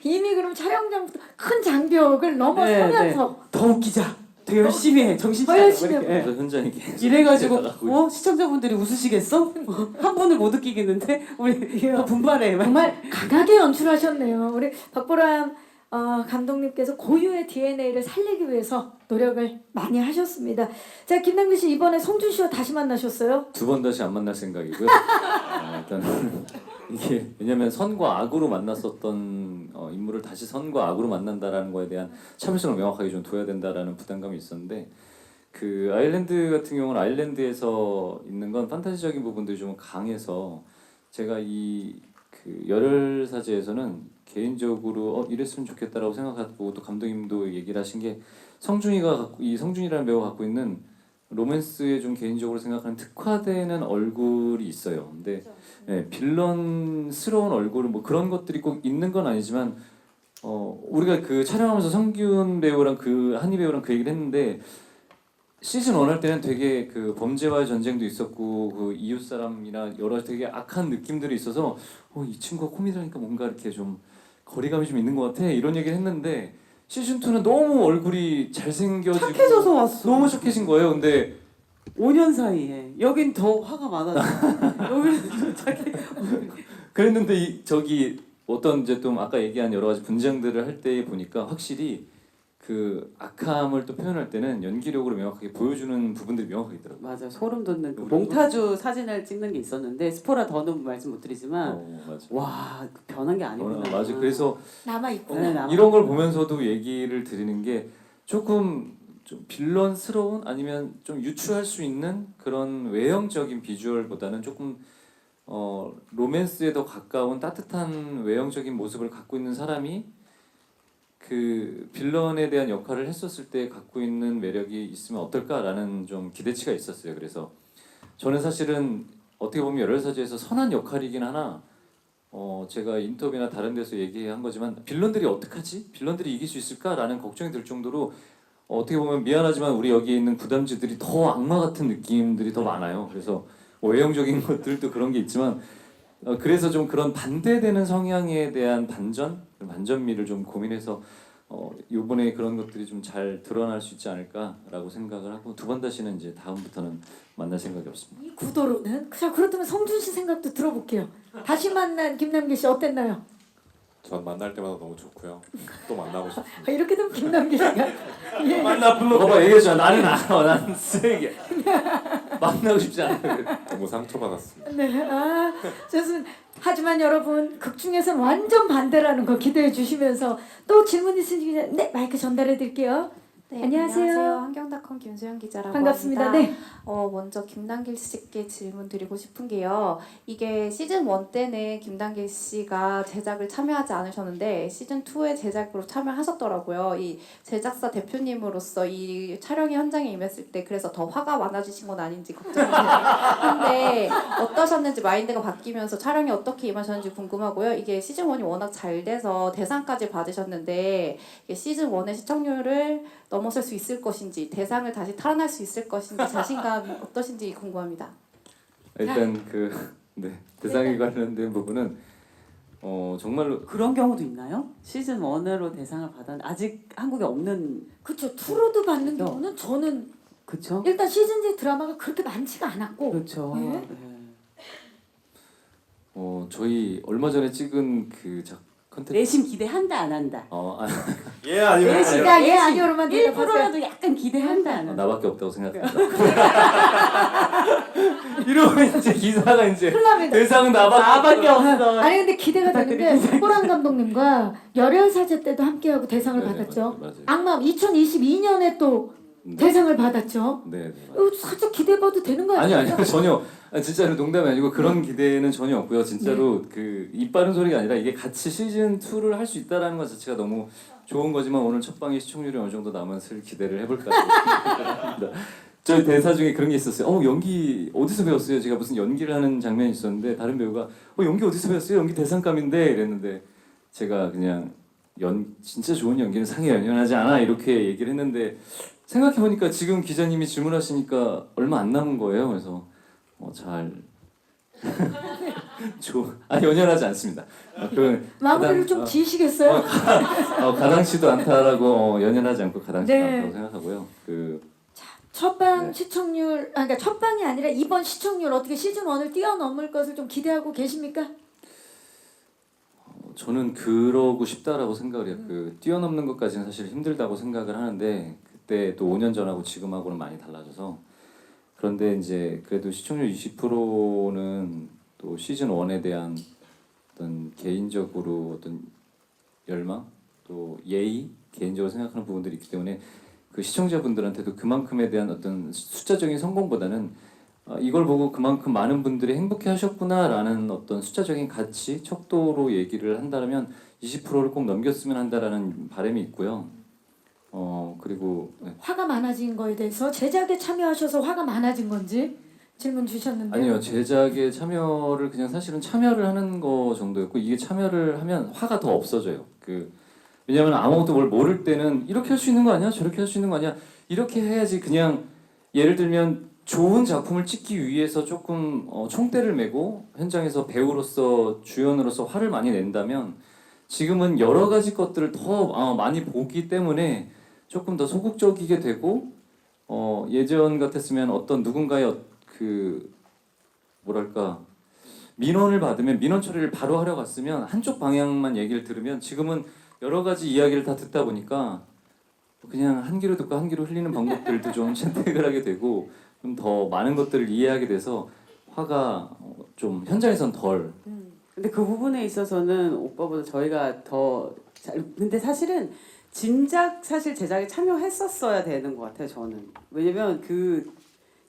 이미 그럼 촬영장부터 큰 장벽을 넘어서면서 더 웃기자. 더 열심히 해. 정신 더 차려. 열심히 이렇게. 그래서 현장에 계속 이래가지고 시청자분들이 웃으시겠어? 한 분을 못 웃기겠는데 우리 더 분발해. 정말 강하게 연출하셨네요. 우리 박보람 감독님께서 고유의 DNA를 살리기 위해서 노력을 많이 하셨습니다. 자, 김남길 씨 이번에 성준 씨와 다시 만나셨어요? 2번 다시 안 만날 생각이고요. 일단 이게 왜냐면 선과 악으로 만났었던 인물을 다시 선과 악으로 만난다라는 거에 대한 차별성을 명확하게 좀 둬야 된다라는 부담감이 있었는데 그 아일랜드 같은 경우는 아일랜드에서 있는 건 판타지적인 부분들이 좀 강해서 제가 그 열혈사제에서는 개인적으로 이랬으면 좋겠다라고 생각하고 또 감독님도 얘기를 하신 게 성준이라는 배우가 갖고 있는 로맨스에 좀 개인적으로 생각하는 특화되는 얼굴이 있어요. 근데 네, 빌런스러운 얼굴 뭐 그런 것들이 꼭 있는 건 아니지만 우리가 그 촬영하면서 성균 배우랑 그 한희 배우랑 그 얘기를 했는데 시즌 1 할 때는 되게 그 범죄와의 전쟁도 있었고 그 이웃 사람이나 여러 되게 악한 느낌들이 있어서 이 친구가 코미디라니까 뭔가 이렇게 좀 거리감이 좀 있는 것 같아 이런 얘기를 했는데 시즌 2는 너무 얼굴이 잘생겨지고 착해져서 왔어. 너무 착해진 거예요. 근데 5년 사이에 여긴 더 화가 많아져. 여기는 착해. 그랬는데 저기 어떤 이제 좀 아까 얘기한 여러 가지 분장들을 할 때 보니까 확실히 그 악함을 또 표현할 때는 연기력으로 명확하게 보여주는 부분들이 명확하게 있더라고요. 맞아, 소름 돋는 그 몽타주 사진을 찍는 게 있었는데 스포라 더는 말씀 못 드리지만 맞아. 와, 그 변한 게 아니구나. 맞아. 그래서 남아 있고 네, 이런 걸 보면서도 얘기를 드리는 게 조금 좀 빌런스러운 아니면 좀 유추할 수 있는 그런 외형적인 비주얼보다는 조금 로맨스에 더 가까운 따뜻한 외형적인 모습을 갖고 있는 사람이 그 빌런에 대한 역할을 했었을 때 갖고 있는 매력이 있으면 어떨까라는 좀 기대치가 있었어요. 그래서 저는 사실은 어떻게 보면 열혈사제에서 선한 역할이긴 하나 제가 인터뷰나 다른 데서 얘기한 거지만 빌런들이 어떡하지? 빌런들이 이길 수 있을까라는 걱정이 들 정도로 어떻게 보면 미안하지만 우리 여기 있는 부담지들이 더 악마 같은 느낌들이 더 많아요. 그래서 외형적인 것들도 그런 게 있지만 그래서 좀 그런 반대되는 성향에 대한 반전미를 좀 고민해서 이번에 그런 것들이 좀 잘 드러날 수 있지 않을까라고 생각을 하고 2번 다시는 이제 다음부터는 만날 생각이 없습니다. 이 구도로는 자 그렇다면 성준 씨 생각도 들어볼게요. 다시 만난 김남길 씨 어땠나요? 전 만날 때마다 너무 좋고요. 또 만나고 싶습니다. 아, 이렇게 되면 김남길 씨가 예. 나쁜 놈 봐봐 얘기했잖아. 나는 알아. 나는 쓰레기야. 만나고 싶지 않아. 너무 상처받았습니다. 네, 아, 좋습니다. 하지만 여러분 극 중에서는 완전 반대라는 거 기대해 주시면서 또 질문 있으시면 네 마이크 전달해 드릴게요. 네, 안녕하세요. 한경닷컴 김수영 기자라고 반갑습니다. 합니다. 네. 먼저 김남길 씨께 질문 드리고 싶은 게요. 이게 시즌 1 때는 김남길 씨가 제작을 참여하지 않으셨는데 시즌 2에 제작으로 참여하셨더라고요. 이 제작사 대표님으로서 이 촬영의 현장에 임했을 때 그래서 더 화가 많아지신 건 아닌지 걱정이 한데 어떠셨는지 마인드가 바뀌면서 촬영에 어떻게 임하셨는지 궁금하고요. 이게 시즌 1이 워낙 잘 돼서 대상까지 받으셨는데 이게 시즌 1의 시청률을 넘어설 수 있을 것인지 대상을 다시 탈환할 수 있을 것인지 자신감 어떠신지 궁금합니다. 일단 네, 대상에 관련된 부분은 정말로 그런 경우도 있나요? 시즌 1으로 대상을 받았는데 아직 한국에 없는. 그렇죠. 투로도 받는 경우는 저는 그렇죠. 일단 시즌제 드라마가 그렇게 많지가 않았고 그렇죠. 네. 네. 저희 얼마 전에 찍은 컨텐츠 내심 기대한다 안 한다. 예 아니면 내심이다 예 아니요로만 대답하세요. 1%라도 약간 기대한다 안 한다. 나밖에 없다고 생각합니다. 이러면 이제 기사가 이제 큰일 납니다. 대상은 나밖에 없어. 아니 근데 기대가 되는데 호랑 감독님과 열혈사제 때도 함께하고 대상을 네네, 받았죠. 맞아요. 악마 2022년에 또 대상을 받았죠. 네. 살짝 기대해봐도 되는 거 아니에요? 아니요 전혀 진짜로 농담이 아니고 그런 기대는 전혀 없고요. 진짜로 입 바른 소리가 아니라 이게 같이 시즌 2를 할 수 있다라는 것 자체가 너무 좋은 거지만 오늘 첫 방의 시청률이 어느 정도 남았을 기대를 해볼까 합니다. 저희 대사 중에 그런 게 있었어요. 연기 어디서 배웠어요? 제가 무슨 연기를 하는 장면이 있었는데 다른 배우가 연기 어디서 배웠어요? 연기 대상감인데 이랬는데 제가 그냥 진짜 좋은 연기는 상에 연연하지 않아 이렇게 얘기를 했는데 생각해보니까 지금 기자님이 질문하시니까 얼마 안 남은 거예요. 그래서 연연하지 않습니다. 마무리를 좀 지으시겠어요? 가당치도 않다라고 연연하지 않고 가당치도 네. 않다고 생각하고요. 첫방 네. 시청률, 그러니까 첫 방이 아니라 이번 시청률 어떻게 시즌 1을 뛰어넘을 것을 좀 기대하고 계십니까? 저는 그러고 싶다라고 생각을 해요. 뛰어넘는 것까지는 사실 힘들다고 생각을 하는데 그때 또 5년 전하고 지금하고는 많이 달라져서 그런데 이제 그래도 시청률 20%는 또 시즌 1에 대한 어떤 개인적으로 어떤 열망 또 예의 개인적으로 생각하는 부분들이 있기 때문에 그 시청자분들한테도 그만큼에 대한 어떤 숫자적인 성공보다는 이걸 보고 그만큼 많은 분들이 행복해하셨구나라는 어떤 숫자적인 가치, 척도로 얘기를 한다면 20%를 꼭 넘겼으면 한다라는 바람이 있고요. 그리고 화가 많아진 거에 대해서 제작에 참여하셔서 화가 많아진 건지 질문 주셨는데 아니요 제작에 참여를 그냥 사실은 참여를 하는 거 정도였고 이게 참여를 하면 화가 더 없어져요. 왜냐하면 아무것도 뭘 모를 때는 이렇게 할 수 있는 거 아니야? 저렇게 할 수 있는 거 아니야? 이렇게 해야지 그냥 예를 들면 좋은 작품을 찍기 위해서 조금 총대를 메고 현장에서 배우로서 주연으로서 화를 많이 낸다면 지금은 여러 가지 것들을 더 많이 보기 때문에 조금 더 소극적이게 되고 예전 같았으면 어떤 누군가의 민원을 받으면 민원 처리를 바로 하러 갔으면 한쪽 방향만 얘기를 들으면 지금은 여러 가지 이야기를 다 듣다 보니까 그냥 한 귀로 듣고 한 귀로 흘리는 방법들도 좀 선택을 하게 되고 좀 더 많은 것들을 이해하게 돼서 화가 좀 현장에선 덜. 근데 그 부분에 있어서는 오빠보다 저희가 더 잘. 근데 사실은 진작 사실 제작에 참여했었어야 되는 것 같아요. 저는 왜냐면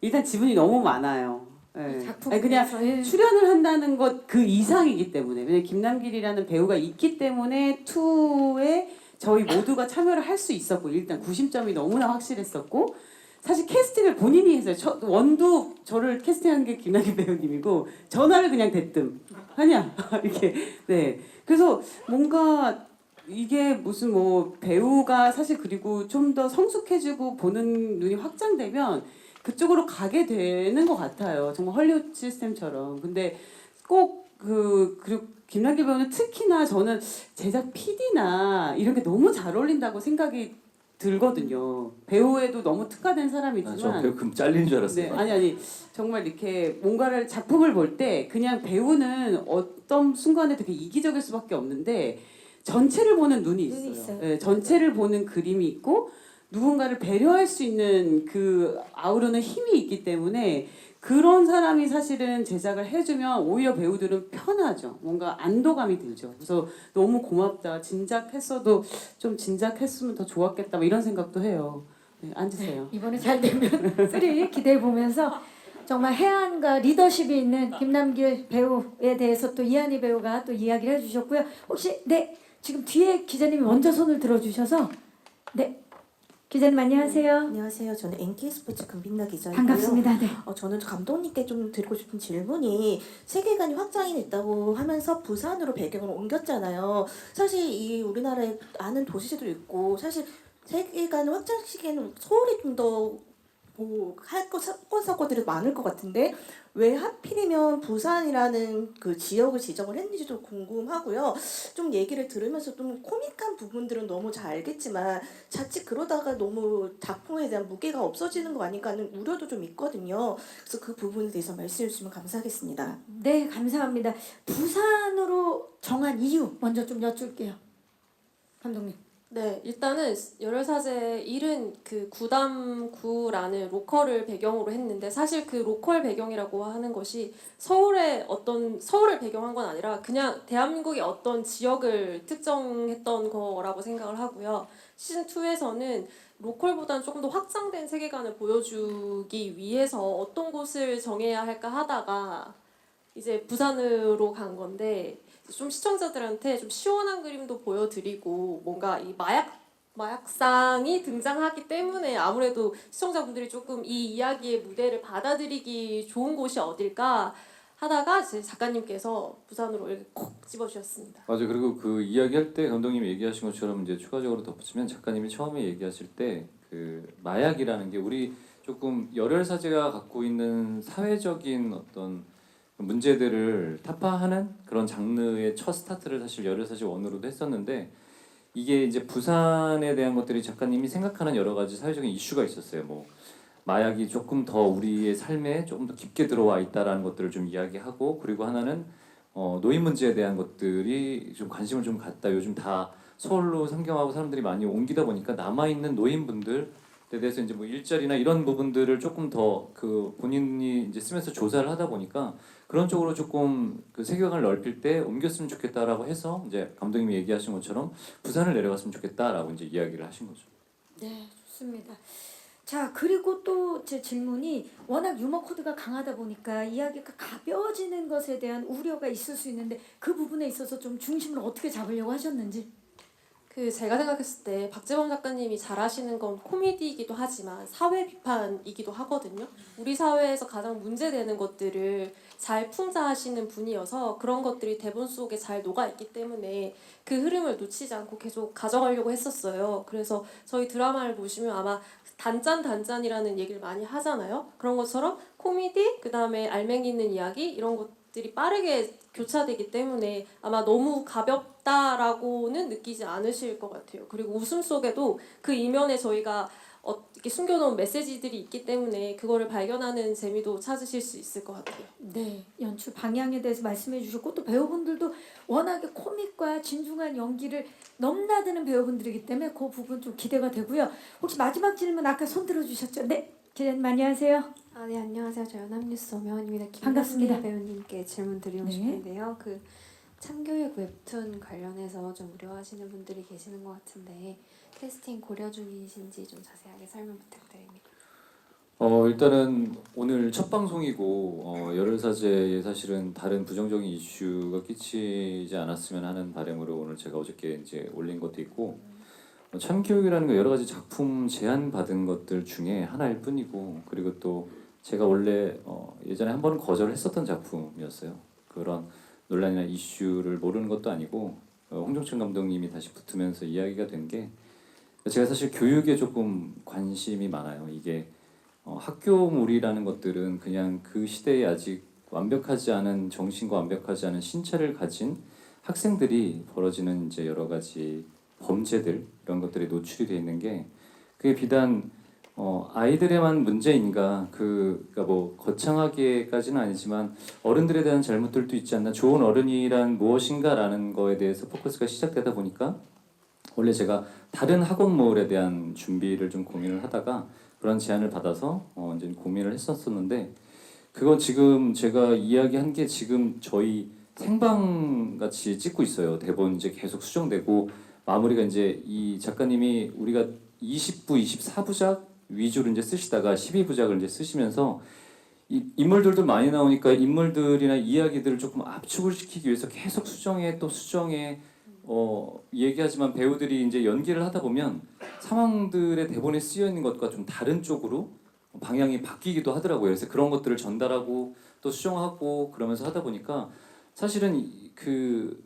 일단 지분이 너무 많아요. 예. 아니 그냥 출연을 한다는 것 그 이상이기 때문에 왜냐면 김남길이라는 배우가 있기 때문에 2에 저희 모두가 참여를 할 수 있었고 일단 구심점이 너무나 확실했었고 사실 캐스팅을 본인이 했어요. 원도 저를 캐스팅한 게 김남길 배우님이고 전화를 그냥 대뜸 하냐 이렇게 네 그래서 뭔가 이게 무슨 배우가 사실 그리고 좀 더 성숙해지고 보는 눈이 확장되면 그쪽으로 가게 되는 것 같아요. 정말 헐리우드 시스템처럼. 근데 꼭 그리고 김남길 배우는 특히나 저는 제작 PD나 이런 게 너무 잘 어울린다고 생각이 들거든요. 배우에도 너무 특화된 사람이지만 저 배우 금 잘린 줄 알았어요. 네, 아니 정말 이렇게 뭔가를 작품을 볼 때 그냥 배우는 어떤 순간에 되게 이기적일 수밖에 없는데 전체를 보는 눈이 눈이 있어요. 있어요. 네, 전체를 보는 그림이 있고 누군가를 배려할 수 있는 그 아우르는 힘이 있기 때문에 그런 사람이 사실은 제작을 해주면 오히려 배우들은 편하죠. 뭔가 안도감이 들죠. 그래서 너무 고맙다. 진작했어도 좀 진작했으면 더 좋았겠다. 뭐 이런 생각도 해요. 네, 앉으세요. 이번에 잘 되면 3 기대해 보면서 정말 해안과 리더십이 있는 김남길 배우에 대해서 또 이한희 배우가 또 이야기를 해주셨고요. 혹시 네 지금 뒤에 기자님이 먼저 손을 들어주셔서 네 기자님 안녕하세요. 안녕하세요. 저는 NK 스포츠 금빛나 기자이고요. 반갑습니다. 네. 저는 감독님께 좀 드리고 싶은 질문이 세계관이 확장이 됐다고 하면서 부산으로 배경을 옮겼잖아요. 사실 이 우리나라에 아는 도시들도 있고 사실 세계관을 확장시키는 서울이 좀 더 사건 사고들이 많을 것 같은데 왜 하필이면 부산이라는 그 지역을 지정을 했는지도 궁금하고요. 좀 얘기를 들으면서 좀 코믹한 부분들은 너무 잘 알겠지만 자칫 그러다가 너무 작품에 대한 무게가 없어지는 거 아닌가 하는 우려도 좀 있거든요. 그래서 그 부분에 대해서 말씀해 주시면 감사하겠습니다. 네 감사합니다. 부산으로 정한 이유 먼저 좀 여쭐게요. 감독님. 네, 일단은 열혈사제 1은 그 구담구라는 로컬을 배경으로 했는데 사실 그 로컬 배경이라고 하는 것이 서울을 배경한 건 아니라 그냥 대한민국의 어떤 지역을 특정했던 거라고 생각을 하고요. 시즌 2에서는 로컬보다는 조금 더 확장된 세계관을 보여주기 위해서 어떤 곳을 정해야 할까 하다가 이제 부산으로 간 건데 좀 시청자들한테 좀 시원한 그림도 보여드리고 뭔가 이 마약상이 등장하기 때문에 아무래도 시청자분들이 조금 이 이야기의 무대를 받아들이기 좋은 곳이 어딜까 하다가 이제 작가님께서 부산으로 이렇게 콕 집어주셨습니다. 맞아요. 그리고 그 이야기할 때 감독님이 얘기하신 것처럼 이제 추가적으로 덧붙이면 작가님이 처음에 얘기하실 때 그 마약이라는 게 우리 조금 열혈사제가 갖고 있는 사회적인 어떤 문제들을 타파하는 그런 장르의 첫 스타트를 사실 열혈사제 1으로도 했었는데 이게 이제 부산에 대한 것들이 작가님이 생각하는 여러 가지 사회적인 이슈가 있었어요. 뭐 마약이 조금 더 우리의 삶에 조금 더 깊게 들어와 있다라는 것들을 좀 이야기하고 그리고 하나는 노인 문제에 대한 것들이 좀 관심을 좀 갖다 요즘 다 서울로 상경하고 사람들이 많이 옮기다 보니까 남아 있는 노인분들 에 대해서 이제 뭐 일자리나 이런 부분들을 조금 더 그 본인이 이제 쓰면서 조사를 하다 보니까 그런 쪽으로 조금 그 세계관을 넓힐 때 옮겼으면 좋겠다라고 해서 이제 감독님이 얘기하신 것처럼 부산을 내려갔으면 좋겠다라고 이제 이야기를 하신 거죠. 네, 좋습니다. 자, 그리고 또 제 질문이 워낙 유머 코드가 강하다 보니까 이야기가 가벼워지는 것에 대한 우려가 있을 수 있는데 그 부분에 있어서 좀 중심을 어떻게 잡으려고 하셨는지. 그 제가 생각했을 때 박재범 작가님이 잘하시는 건 코미디이기도 하지만 사회 비판이기도 하거든요. 우리 사회에서 가장 문제되는 것들을 잘 풍자하시는 분이어서 그런 것들이 대본 속에 잘 녹아있기 때문에 그 흐름을 놓치지 않고 계속 가져가려고 했었어요. 그래서 저희 드라마를 보시면 아마 단짠이라는 얘기를 많이 하잖아요. 그런 것처럼 코미디, 그 다음에 알맹이 있는 이야기 이런 것들이 빠르게 교차되기 때문에 아마 너무 가볍다라고는 느끼지 않으실 것 같아요. 그리고 웃음 속에도 그 이면에 저희가 이렇게 숨겨놓은 메시지들이 있기 때문에 그거를 발견하는 재미도 찾으실 수 있을 것 같아요. 네, 연출 방향에 대해서 말씀해 주셨고 또 배우분들도 워낙에 코믹과 진중한 연기를 넘나드는 배우분들이기 때문에 그 부분 좀 기대가 되고요. 혹시 마지막 질문 아까 손 들어주셨죠? 네, 기자님 안녕하세요. 네, 안녕하세요. 저 연합뉴스 엄혜원입니다. 반갑습니다. 김남길 배우님께 질문 드리고 네. 싶은데요. 그 참교육 웹툰 관련해서 좀 우려하시는 분들이 계시는 것 같은데 캐스팅 고려 중이신지 좀 자세하게 설명 부탁드립니다. 일단은 오늘 첫 방송이고 열혈사제에 사실은 다른 부정적인 이슈가 끼치지 않았으면 하는 바람으로 오늘 제가 어저께 이제 올린 것도 있고 참교육이라는 거 여러 가지 작품 제안 받은 것들 중에 하나일 뿐이고 그리고 또 제가 원래 예전에 한 번은 거절했었던 작품이었어요. 그런 논란이나 이슈를 모르는 것도 아니고 홍종천 감독님이 다시 붙으면서 이야기가 된 게 제가 사실 교육에 조금 관심이 많아요. 이게 학교물이라는 것들은 그냥 그 시대에 아직 완벽하지 않은 정신과 완벽하지 않은 신체를 가진 학생들이 벌어지는 이제 여러 가지 범죄들 이런 것들이 노출이 돼 있는 게 그게 비단 아이들에만 문제인가 그러니까 뭐 거창하게까지는 아니지만 어른들에 대한 잘못들도 있지 않나 좋은 어른이란 무엇인가라는 거에 대해서 포커스가 시작되다 보니까 원래 제가 다른 학원물에 대한 준비를 좀 고민을 하다가 그런 제안을 받아서 이제 고민을 했었었는데 그거 지금 제가 이야기한 게 지금 저희 생방 같이 찍고 있어요. 대본 이제 계속 수정되고 마무리가 이제 이 작가님이 우리가 20부, 24부작 위주로 이제 쓰시다가 12부작을 이제 쓰시면서 이 인물들도 많이 나오니까 인물들이나 이야기들을 조금 압축을 시키기 위해서 계속 수정해 또 수정해 얘기하지만 배우들이 이제 연기를 하다 보면 상황들의 대본에 쓰여 있는 것과 좀 다른 쪽으로 방향이 바뀌기도 하더라고요. 그래서 그런 것들을 전달하고 또 수정하고 그러면서 하다 보니까 사실은 그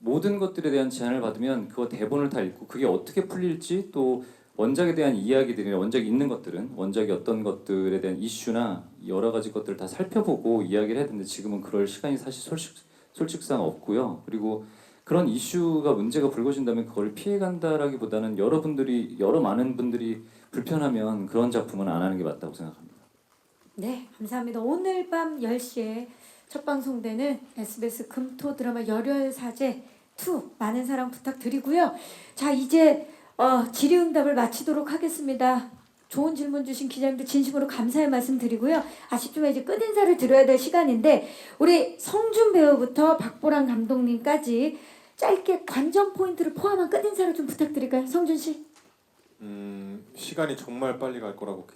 모든 것들에 대한 제안을 받으면 그거 대본을 다 읽고 그게 어떻게 풀릴지 또 원작에 대한 이야기들이나 원작이 있는 것들은 원작이 어떤 것들에 대한 이슈나 여러 가지 것들을 다 살펴보고 이야기를 해야 되는데 지금은 그럴 시간이 사실 솔직상 없고요. 그리고 그런 이슈가 문제가 불거진다면 그걸 피해간다라기보다는 여러 많은 분들이 불편하면 그런 작품은 안 하는 게 맞다고 생각합니다. 네, 감사합니다. 오늘 밤 10시에 첫 방송되는 SBS 금토 드라마 열혈사제 2 많은 사랑 부탁드리고요. 자, 이제 질의응답을 마치도록 하겠습니다. 좋은 질문 주신 기자님들 진심으로 감사의 말씀 드리고요. 아쉽지만 이제 끝인사를 드려야 될 시간인데 우리 성준 배우부터 박보람 감독님까지 짧게 관전 포인트를 포함한 끝인사를 좀 부탁드릴까요? 성준 씨. 시간이 정말 빨리 갈 거라고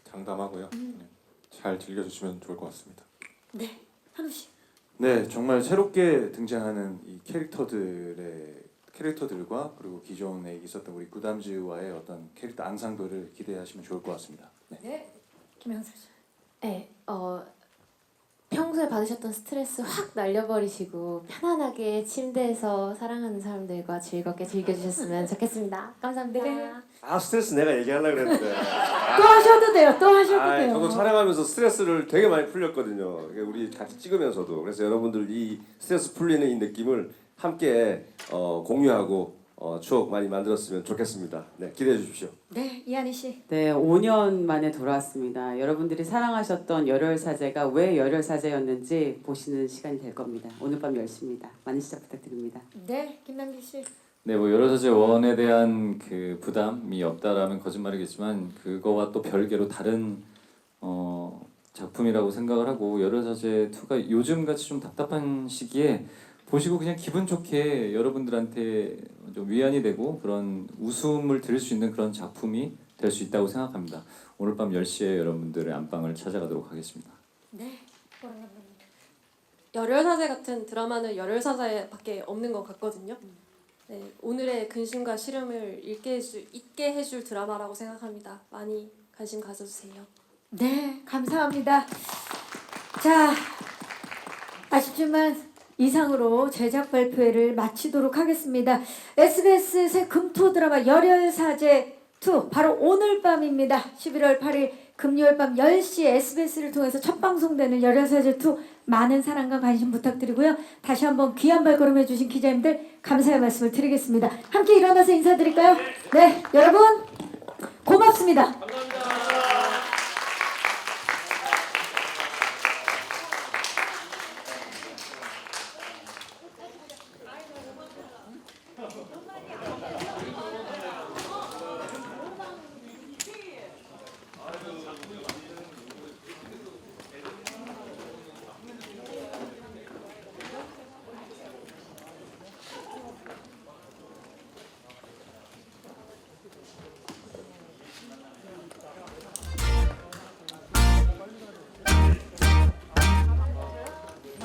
장담하고요. 잘 즐겨주시면 좋을 것 같습니다. 네, 한우 씨. 네, 정말 새롭게 등장하는 이 캐릭터들과 그리고 기존에 있었던 우리 구담즈와의 어떤 캐릭터 앙상블을 기대하시면 좋을 것 같습니다. 네, 김영철 씨. 네, 평소에 받으셨던 스트레스 확 날려버리시고 편안하게 침대에서 사랑하는 사람들과 즐겁게 즐겨주셨으면 좋겠습니다. 감사합니다. 네. 스트레스 내가 얘기하려고 그랬는데. 또 하셔도 돼요. 또 하셔도 돼요. 저도 촬영하면서 스트레스를 되게 많이 풀렸거든요. 우리 같이 찍으면서도. 그래서 여러분들 이 스트레스 풀리는 이 느낌을 함께 공유하고 추억 많이 만들었으면 좋겠습니다. 네, 기대해 주십시오. 네, 이한희 씨. 네, 5년 만에 돌아왔습니다. 여러분들이 사랑하셨던 열혈사제가 왜 열혈사제였는지 보시는 시간이 될 겁니다. 오늘 밤 10시입니다. 많은 시청 부탁드립니다. 네, 김남길 씨. 네, 뭐 열혈사제 1에 대한 그 부담이 없다라면 거짓말이겠지만 그거와 또 별개로 다른 작품이라고 생각을 하고 열혈사제 2가 요즘 같이 좀 답답한 시기에 보시고 그냥 기분 좋게 여러분들한테 좀 위안이 되고 그런 웃음을 드릴 수 있는 그런 작품이 될 수 있다고 생각합니다. 오늘 밤 10시에 여러분들의 안방을 찾아가도록 하겠습니다. 네, 열혈사제 같은 드라마는 열혈사제밖에 없는 것 같거든요. 네, 오늘의 근심과 시름을 잊게 해줄 드라마라고 생각합니다. 많이 관심 가져주세요. 네, 감사합니다. 자, 아쉽지만 이상으로 제작 발표회를 마치도록 하겠습니다. SBS 새 금토 드라마 열혈사제 2 바로 오늘 밤입니다. 11월 8일 금요일 밤 10시 SBS를 통해서 첫 방송되는 열혈사제 2 많은 사랑과 관심 부탁드리고요. 다시 한번 귀한 발걸음 해주신 기자님들 감사의 말씀을 드리겠습니다. 함께 일어나서 인사드릴까요? 네, 여러분 고맙습니다. 감사합니다.